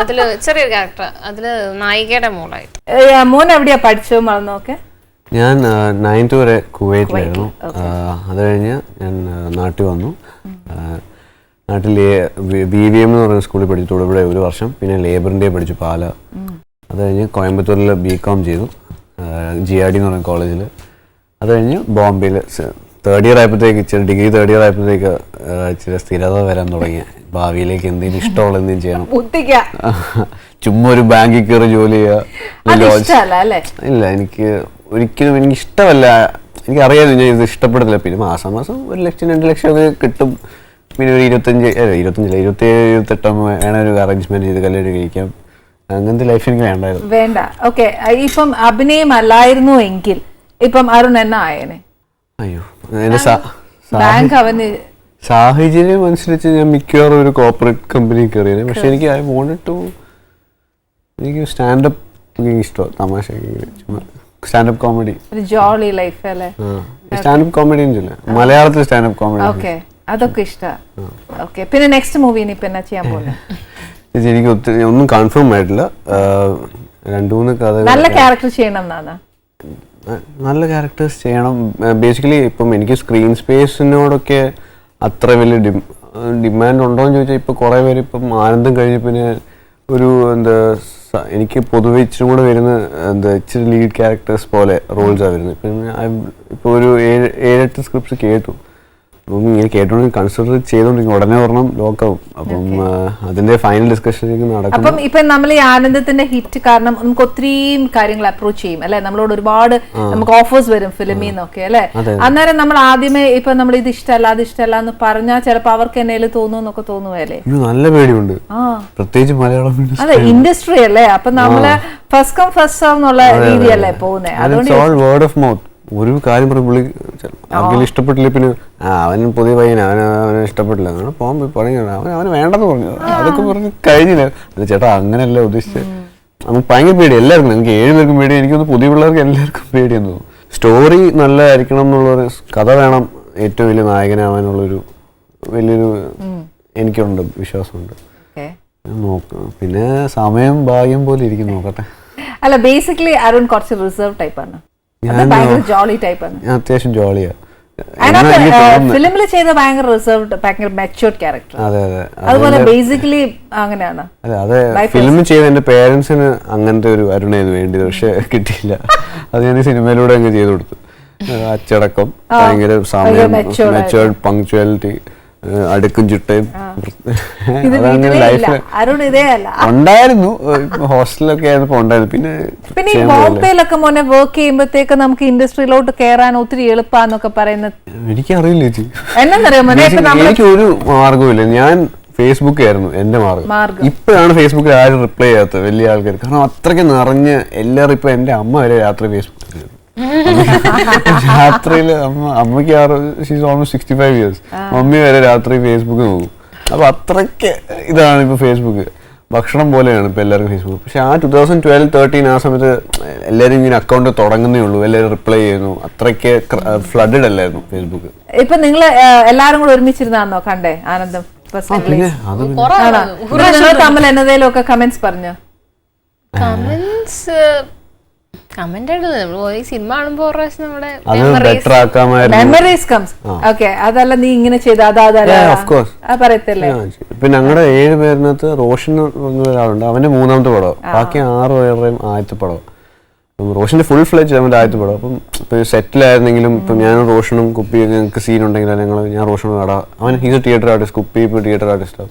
അതില് ചെറിയൊരു ക്യാരക്ടർ, അതില് നായികയുടെ മോളായിട്ട്. മോൻ എവിടെയാ പഠിച്ചോ വളർന്നോക്കെ? ഞാൻ 9th വരെ കുവൈറ്റിലായിരുന്നു. അത് കഴിഞ്ഞ് ഞാൻ നാട്ടിൽ വന്നു. നാട്ടിൽ BVM എന്ന് പറയുന്ന സ്കൂളിൽ പഠിച്ചു ഇവിടെ 1 വർഷം. പിന്നെ ലേബറിൻ്റെ പഠിച്ചു പാല. അത് കഴിഞ്ഞ് കോയമ്പത്തൂരിൽ BCom ചെയ്തു GRD എന്ന് പറയുന്ന കോളേജിൽ. അത് കഴിഞ്ഞ് ബോംബെയിൽ 3rd ഇയർ ആയപ്പോഴത്തേക്ക് ഡിഗ്രി 3rd ഇയർ ആയപ്പോഴത്തേക്ക് ഇച്ചിരി സ്ഥിരത വരാൻ തുടങ്ങി. ഭാവിയിലേക്ക് എന്തെങ്കിലും ഇഷ്ടമുള്ള എന്തെങ്കിലും ചെയ്യണം. ചുമ്മാ ഒരു ബാങ്കിൽ കയറി ജോലി ചെയ്യുക ഇല്ല, എനിക്ക് ഒരിക്കലും എനിക്ക് ഇഷ്ടമല്ല. എനിക്കറിയാതെ ഞാൻ ഇത് ഇഷ്ടപ്പെടത്തില്ല. പിന്നെ മാസം 1 ലക്ഷം 2 ലക്ഷം ഒക്കെ കിട്ടും. പിന്നെ ഒരു 27-28 വേണ ഒരു അറേഞ്ച്മെന്റ് ചെയ്ത് കല്യാണം കഴിക്കാം. അങ്ങനത്തെ ലൈഫ് എനിക്ക് വേണ്ട. ഓക്കെ, ഇപ്പം അഭിനയം അല്ലായിരുന്നു എങ്കിൽ ഇപ്പം അരുൺ എന്നാ ആയേനെ? അയ്യോ, ബാങ്ക് അവന് സാഹചര്യം അനുസരിച്ച് ഞാൻ മിക്കവാറും ഒരു കോർപ്പറേറ്റ് കമ്പനി കയറിയത്. പക്ഷെ എനിക്ക് എനിക്ക് സ്റ്റാൻഡപ്പ് ഇഷ്ടമാണ്. തമാശ സ്റ്റാൻഡപ്പ് കോമഡി, ജോളി ലൈഫ് അല്ലേ? സ്റ്റാൻഡപ്പ് കോമഡി മലയാളത്തിൽ സ്റ്റാൻഡപ്പ് കോമഡി അതൊക്കെ ഇഷ്ടമാണ്. ഓക്കെ, പിന്നെ നെക്സ്റ്റ് മൂവി ഇനിയിപ്പോ എന്നാ ചെയ്യാൻ പോകുന്നത്? എനിക്ക് ഒത്തിരി ഒന്നും കൺഫേം ആയിട്ടില്ല. 2-3 കഥകൾ. നല്ല ക്യാരക്ടർ ചെയ്യണം എന്നാണ്. നല്ല ക്യാരക്ടേഴ്സ് ചെയ്യണം. ബേസിക്കലി ഇപ്പം എനിക്ക് സ്ക്രീൻ സ്പേസിനോടൊക്കെ അത്ര വലിയ ഡിമാൻഡ് ഉണ്ടോ എന്ന് ചോദിച്ചാൽ ഇപ്പോൾ കുറേ പേര് ഇപ്പം ആനന്ദം കഴിഞ്ഞ് പിന്നെ ഒരു എനിക്ക് പൊതുവെ ഇച്ചിരി കൂടെ വരുന്ന ഇച്ചിരി ലീഡ് ക്യാരക്ടേഴ്സ് പോലെ റോൾസാണ് വരുന്നത്. പിന്നെ ഇപ്പോൾ ഒരു 7-8 സ്ക്രിപ്റ്റ്സ് കേട്ടു. അപ്പം ഇങ്ങനെ കേട്ടോണ്ട് കൺസിഡർ ചെയ്തോണ്ടിരിക്കും. ഉടനെ ഒരെണ്ണം ലോക്കാവും. അപ്പം അതിന്റെ ഫൈനൽ ഡിസ്കഷനിലേക്ക് നടക്കും. അപ്പം ഇപ്പൊ നമ്മൾ ഈ ആനന്ദത്തിന്റെ ഹിറ്റ് കാരണം നമുക്ക് ഒത്തിരി കാര്യങ്ങൾ അപ്രോച്ച് ചെയ്യും അല്ലെ? നമ്മളോട് ഒരുപാട് നമുക്ക് ഓഫേഴ്സ് വരും ഫിലിമിൽ നിന്നൊക്കെ അല്ലെ? അന്നേരം നമ്മൾ ആദ്യമേ ഇപ്പൊ നമ്മൾ ഇത് ഇഷ്ടമല്ല അത് ഇഷ്ടമല്ല എന്ന് പറഞ്ഞാൽ ചിലപ്പോ അവർക്ക് എന്നേലും തോന്നുന്നൊക്കെ തോന്നുവല്ലേ? നല്ല പേടിയുണ്ട്, പ്രത്യേകിച്ച് മലയാളം. അതെ, ഇൻഡസ്ട്രി അല്ലേ? അപ്പൊ നമ്മള് ഫസ്റ്റ് കം ഫസ്റ്റ് സർവ് എന്നുള്ള രീതിയല്ലേ പോകുന്നത്. അതുകൊണ്ട് വേർഡ് ഓഫ് മൗത്ത്. ഒരു കാര്യം പറഞ്ഞ പുള്ളി ആർക്കെങ്കിലും ഇഷ്ടപ്പെട്ടില്ല, പിന്നെ അവൻ പുതിയ പയ്യനാ, അവനെ ഇഷ്ടപ്പെട്ടില്ല, അങ്ങനെ പോകാൻ പോയി പറഞ്ഞു. അവന് വേണ്ടെന്ന് പറഞ്ഞു. അതൊക്കെ പറഞ്ഞ് കഴിഞ്ഞില്ല. ചേട്ടാ അങ്ങനെയല്ല ഉദ്ദേശിച്ചത്. നമുക്ക് ഭയങ്കര പേടി എല്ലാവർക്കും. എനിക്ക് 7 പേർക്കും പേടി. എനിക്കൊന്ന് പുതിയ പിള്ളേർക്ക് എല്ലാവർക്കും പേടിയെന്ന് തോന്നുന്നു. സ്റ്റോറി നല്ലതായിരിക്കണം എന്നുള്ളൊരു കഥ വേണം. ഏറ്റവും വലിയ നായകനാവാനുള്ളൊരു വലിയൊരു എനിക്കുണ്ട്, വിശ്വാസമുണ്ട്. നോക്കാം, പിന്നെ സമയം ഭാഗ്യം പോലെ ഇരിക്കും, നോക്കട്ടെ. അല്ല, ബേസിക്കലി അരുൺ കുറച്ച് റിസർവ് ടൈപ്പാണ്. ഞാൻ അത്യാവശ്യം ജോളിയാ. ഫിലിമിൽ ചെയ്ത ഭയങ്കര റിസർവ്ഡ് ഭയങ്കര മെച്യൂർഡ് ക്യാരക്ടർ. അതെ അതെ അതുപോലെ ബേസിക്കലി അങ്ങനെയാണ്. അതെ ഫിലിം ചെയ്ത എന്റെ പേരൻസിന് അങ്ങനത്തെ ഒരു അരുണായിരുന്നു വേണ്ടിയത്, പക്ഷെ കിട്ടിയില്ല. അത് ഞാൻ സിനിമയിലൂടെ അങ്ങ് ചെയ്തു കൊടുത്തു. അച്ചടക്കം, ഭയങ്കര സമയം, മെച്യൂർഡ്, പങ്ക്ച്വാലിറ്റി, അടുക്കും ചിട്ടയും. അതങ്ങനെ ലൈഫിൽ ഉണ്ടായിരുന്നു. ഹോസ്റ്റലൊക്കെ ആയിരുന്നപ്പോ ഉണ്ടായിരുന്നു. പിന്നെ ഈ ബോംബെയിലൊക്കെ മോനെ വർക്ക് ചെയ്യുമ്പോഴത്തേക്ക് നമുക്ക് ഇൻഡസ്ട്രിയിലോട്ട് കയറാൻ ഒത്തിരി എളുപ്പാന്നൊക്കെ പറയുന്നത് എനിക്കറിയില്ല ചേച്ചി. എന്നറിയാമോ, എനിക്ക് ഒരു മാർഗമില്ല. ഞാൻ ഫേസ്ബുക്ക് ആയിരുന്നു എന്റെ മാർഗം. ഇപ്പോഴാണ് ഫേസ്ബുക്കിൽ ആരും റിപ്ലൈ ചെയ്യാത്തത് വലിയ ആൾക്കാർ. കാരണം അത്രയ്ക്ക് നിറഞ്ഞ് എല്ലാവരും. ഇപ്പൊ എന്റെ അമ്മ വരെ രാത്രി ഫേസ്ബുക്ക് രാത്രിയില് അമ്മയ്ക്ക് ഓൾമോസ്റ്റ് 65 years. മമ്മി വരെ രാത്രി ഫേസ്ബുക്ക് നോക്കും. അപ്പൊ അത്രയ്ക്ക് ഇതാണ് ഇപ്പൊ ഫേസ്ബുക്ക്. ഭക്ഷണം പോലെയാണ് ഇപ്പൊ എല്ലാവർക്കും ഫേസ്ബുക്ക്. പക്ഷെ ആ 2012-13 ആ സമയത്ത് എല്ലാവരും ഇങ്ങനെ അക്കൗണ്ട് തുടങ്ങുന്നേ ഉള്ളൂ, എല്ലാവരും റിപ്ലൈ ചെയ്യുന്നു. അത്രയ്ക്ക് ഫ്ലഡഡ് അല്ലായിരുന്നു ഫേസ്ബുക്ക്. ഇപ്പൊ നിങ്ങള് എല്ലാരും കൂടെ ഒരുമിച്ചിരുന്നാന്നോ കണ്ടേ ആനന്ദം? തമ്മിൽ എന്നതേലും ഒക്കെ കമന്റ്സ് പറഞ്ഞു? കമന്റ് സിനിമ കാണുമ്പോ മെമ്മറീസ് കംസ്. ഓക്കെ, അതല്ല നീ ഇങ്ങനെ ചെയ്ത പറയത്തില്ലേ? ഇപ്പൊ ഞങ്ങളുടെ 7 പേരിനകത്ത് റോഷൻ ഒരാളുണ്ട്, അവന്റെ 3ാമത്തെ പടം. ബാക്കി 6 പേരുടെയും ആദ്യത്തെ പടം. റോഷന്റെ ഫുൾ ഫ്ലെജ് അവന്റെ ആദ്യത്തെ പടം. അപ്പം ഇപ്പൊ സെറ്റിലായിരുന്നെങ്കിലും ഇപ്പൊ ഞാനും റോഷനും കുപ്പി ഞങ്ങൾക്ക് സീൻ ഉണ്ടെങ്കിൽ ഞാൻ റോഷനും കട. അവൻ ഹീസ് എ തിയേറ്റർ ആർട്ടിസ്റ്റ്, കുപ്പി ഇപ്പൊ തിയേറ്റർ ആർട്ടിസ്റ്റ്.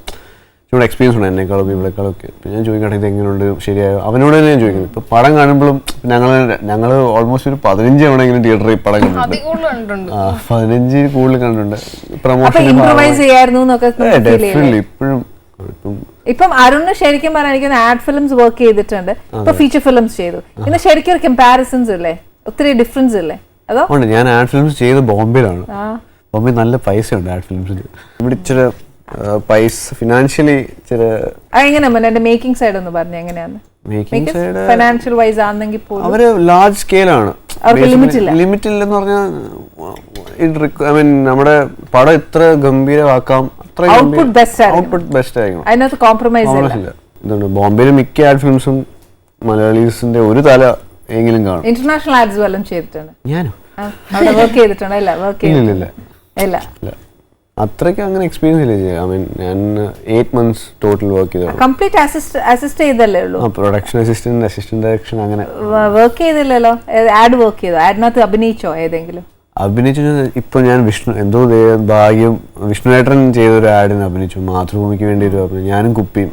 ഇവിടെ എക്സ്പീരിയൻസ് ഉണ്ട് എന്നെക്കാളും ഇവിടെക്കാളൊക്കെ. ഞാൻ ചോദിക്കട്ടെ ഇത് എങ്ങനെയുണ്ട്, ശരിയായോ? അവനോട് തന്നെ ഞാൻ ചോദിക്കുന്നത്. ഇപ്പൊ പടം കാണുമ്പോഴും ഞങ്ങള് ഓൾമോസ്റ്റ് ഒരു 15 തവണയെങ്കിലും തിയേറ്ററിൽ പടം കണ്ടിട്ടുണ്ട്. 15 കൂടുതൽ കണ്ടിട്ടുണ്ട്. ഇപ്പം അരുണ് ശരിക്കും പറയാൻ എനിക്ക് ആഡ് ഫിലിംസ് വർക്ക് ചെയ്തിട്ടുണ്ട്, ഇപ്പൊ ഫീച്ചർ ഫിലിംസ് ചെയ്തു. ഇന്ന് ശരിക്കും ഒരു കമ്പാരിസൺസ് ഇല്ലേ, ഒത്തിരി ഡിഫറൻസ് ഇല്ലേ? അതോ ഞാൻ ആഡ് ഫിലിംസ് ചെയ്ത് ബോംബെയിലാണ്. ബോംബെ നല്ല പൈസ ഉണ്ട് ആഡ് ഫിലിംസിന്. ഇവിടെ ഇച്ചിരി പൈസ ഫിനാൻഷ്യലി മേക്കിംഗ് സൈഡ് ഒന്ന് പറഞ്ഞു എങ്ങനെയാണ്? ഫിനാൻഷ്യൽ വൈസ് ആണെങ്കിൽ അവര് ലാർജ് സ്കെയിലാണ്, ലിമിറ്റ് ഇല്ലെന്ന് പറഞ്ഞാൽ നമ്മുടെ പടം എത്ര ഗംഭീരമാക്കാം, ഔട്ട്പുട്ട് ബെസ്റ്റ് ആയിരിക്കും. അതിനകത്ത് കോംപ്രമൈസ് ഇല്ല. ബോംബെയില് മിക്ക ആഡ് ഫിലിംസും മലയാളീസിന്റെ ഒരു തല എങ്കിലും കാണും. ഇന്റർനാഷണൽ ആഡ്സ് വല്ലതും ചെയ്തിട്ടുണ്ട്? ഞാനോ വർക്ക് ചെയ്തിട്ടുണ്ടോ? ഇല്ല. അത്രയ്ക്ക് അങ്ങനെ എക്സ്പീരിയൻസ് ഇല്ല. ഞാൻ 8 months ടോട്ടൽ വർക്ക് ചെയ്തു. കംപ്ലീറ്റ് അസിസ്റ്റ് ചെയ്തല്ലേ ഉള്ളൂ? പ്രൊഡക്ഷൻ അസിസ്റ്റന്റ് ഡയറക്ഷൻ അങ്ങനെ വർക്ക് ചെയ്തില്ലല്ലോ. ആഡ് വർക്ക് ചെയ്തോ? ആഡിനകത്ത് അഭിനയിച്ചോ ഏതെങ്കിലും? അഭിനയിച്ചു. ഇപ്പൊ ഞാൻ എന്തോ ഭാഗ്യം വിഷ്ണുവേട്ടൻ ചെയ്തൊരു ആഡിന് അഭിനയിച്ചു. മാതൃഭൂമിക്ക് വേണ്ടി ഒരു ഞാനും കുപ്പിയും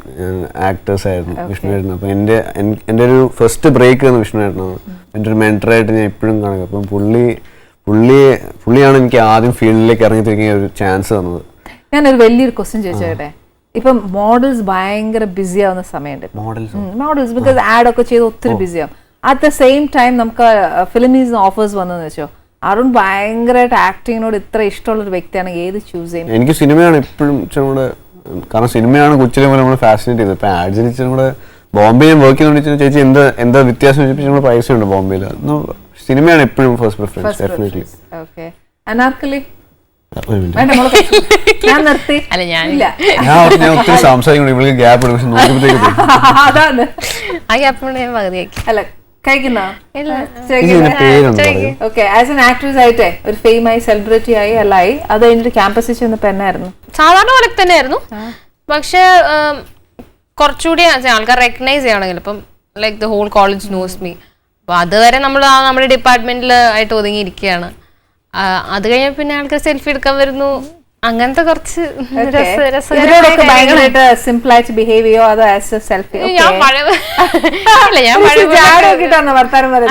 ആക്ടേഴ്സ് ആയിരുന്നു വിഷ്ണുവേട്ടൻ. അപ്പൊ എന്റെ ഒരു ഫസ്റ്റ് ബ്രേക്ക് വന്നു വിഷ്ണുവേട്ടനാണ്. എന്റെ ഒരു മെന്ററായിട്ട് ഞാൻ ഇപ്പോഴും കാണുക. അപ്പം പുള്ളിയാണ് എനിക്ക് ആദ്യം ഫീൽഡിലേക്ക് ഇറങ്ങി തിരിക്കാൻ ഒരു ചാൻസ് തന്നത്. ഞാനൊരു വലിയൊരു ക്വസ്റ്റ്യൻ ചോദിച്ചോട്ടെ. ഇപ്പം മോഡൽസ് ഭയങ്കര ബിസി ആവുന്ന സമയമുണ്ട്. മോഡൽസ് ബിക്കോസ് ആഡ് ഒക്കെ ചെയ്ത് ഒത്തിരി ബിസി ആവും. അറ്റ് ദ സെയിം ടൈം നമുക്ക് ഫിലിമീസ് ഓഫേഴ്സ് വന്നെന്ന് വെച്ചോ, അരുൺ ഭയങ്കരമായിട്ട് ആക്ടിങ്ങിനോട് ഇത്ര ഇഷ്ടമുള്ള ഒരു വ്യക്തിയാണ്, ഏത് ചൂസ് ചെയ്യും? എനിക്ക് സിനിമയാണ് എപ്പോഴും കൂടെ, കാരണം സിനിമയാണ് കൊച്ചിലെ പോലെ നമ്മൾ ഫാസിനേറ്റ് ചെയ്തത്. ഇപ്പൊ ആഡ് ഇച്ചിരി കൂടെ ബോംബെ ഞാൻ വർക്ക് ചെയ്യുന്ന ചേച്ചി എന്താ വ്യത്യാസം വെച്ചാൽ പൈസ ഉണ്ട് ബോംബെയിൽ. സിനിമയാണ് എപ്പോഴും first preference. Definitely. Okay, Anarkali ഞാൻ ഒത്തിരി സംസാരിക്കുന്നു. ഇവൾക്ക് ഗ്യാപ്പ് ഇടും, പക്ഷെ നോക്കുമ്പോഴത്തേക്ക് അതാണ് ആ ഗ്യാപ്പ് ഞാൻ പകുതിയാക്കി. അല്ല കഴിക്കുന്ന ഓക്കെ. ആസ് എൻ ആക്ട്രസ് ആയിട്ടേ ഒരു ഫെയിമായി സെലിബ്രിറ്റി ആയി അല്ലായി, അത് കഴിഞ്ഞിട്ട് ക്യാമ്പസിൽ ചെന്ന് പെണ്ണായിരുന്നു. സാധാരണ പോലെ തന്നെയായിരുന്നു, പക്ഷെ കുറച്ചുകൂടി ആൾക്കാർ റെക്കഗ്നൈസ് ചെയ്യണമെങ്കിൽ ഇപ്പം like the whole college knows me. അപ്പൊ അതുവരെ നമ്മൾ നമ്മുടെ ഡിപ്പാർട്ട്മെന്റിൽ ആയിട്ട് ഒതുങ്ങിയിരിക്കുകയാണ്. അത് കഴിഞ്ഞ പിന്നെ ആൾക്കാർ സെൽഫി എടുക്കാൻ വരുന്നു, അങ്ങനത്തെ കുറച്ച് സിമ്പിൾ ആയിട്ട് ബിഹേവ് ചെയ്യോ അതോ സെൽഫി?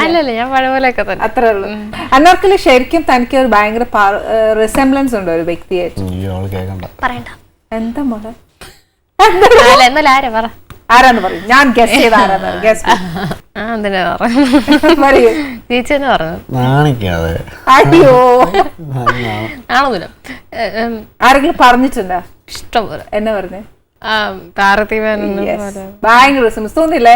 അല്ലല്ല, ഞാൻ പഴയപോലെയൊക്കെ തന്നെ. അത്രേ ഉള്ളൂ. അനാർക്കലി ശരിക്കും തനിക്ക് ഒരു ഭയങ്കര റിസംബ്ലൻസ് ഉണ്ട് ഒരു വ്യക്തിയായിട്ട്. പറയണ്ട എന്താ മോളെ? എന്നാലും ആരാ പറ, ആരാന്ന് പറയും. ഞാൻ ഗസ് ചെയ്ത ആരാന്ന് ഗസ് ചേച്ചി തന്നെ പറഞ്ഞു. അയ്യോ, ആണൊന്നുമില്ല. ആരെങ്കിലും പറഞ്ഞിട്ടുണ്ടോ? ഇഷ്ടം പോലെ. എന്നെ പറഞ്ഞേ? ഭയങ്കര റിസംബ്ലൻസ് തോന്നില്ലേ?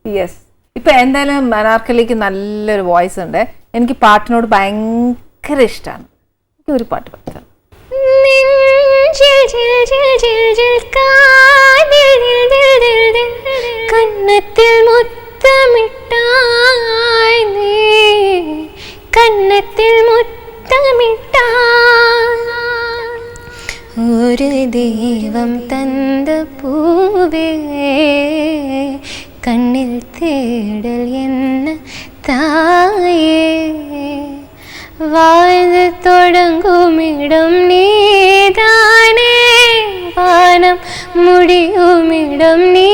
യെസ്. ഇപ്പൊ എന്തായാലും അനാർക്കലിക്ക് നല്ലൊരു വോയിസ് ഉണ്ട്. എനിക്ക് പാട്ടിനോട് ഭയങ്കര ഇഷ്ടമാണ്. എനിക്ക് ഒരു പാട്ട് പാടാം. കന്നത്തിൽ മുത്തമിട്ടായി നീ, കന്നത്തിൽ മുത്തമിട്ടായി தேடல் என்ன தாயே வாழ்ந்து தொடங்கும் இடம் நீதானே வானம் முடியும் இடம் நீ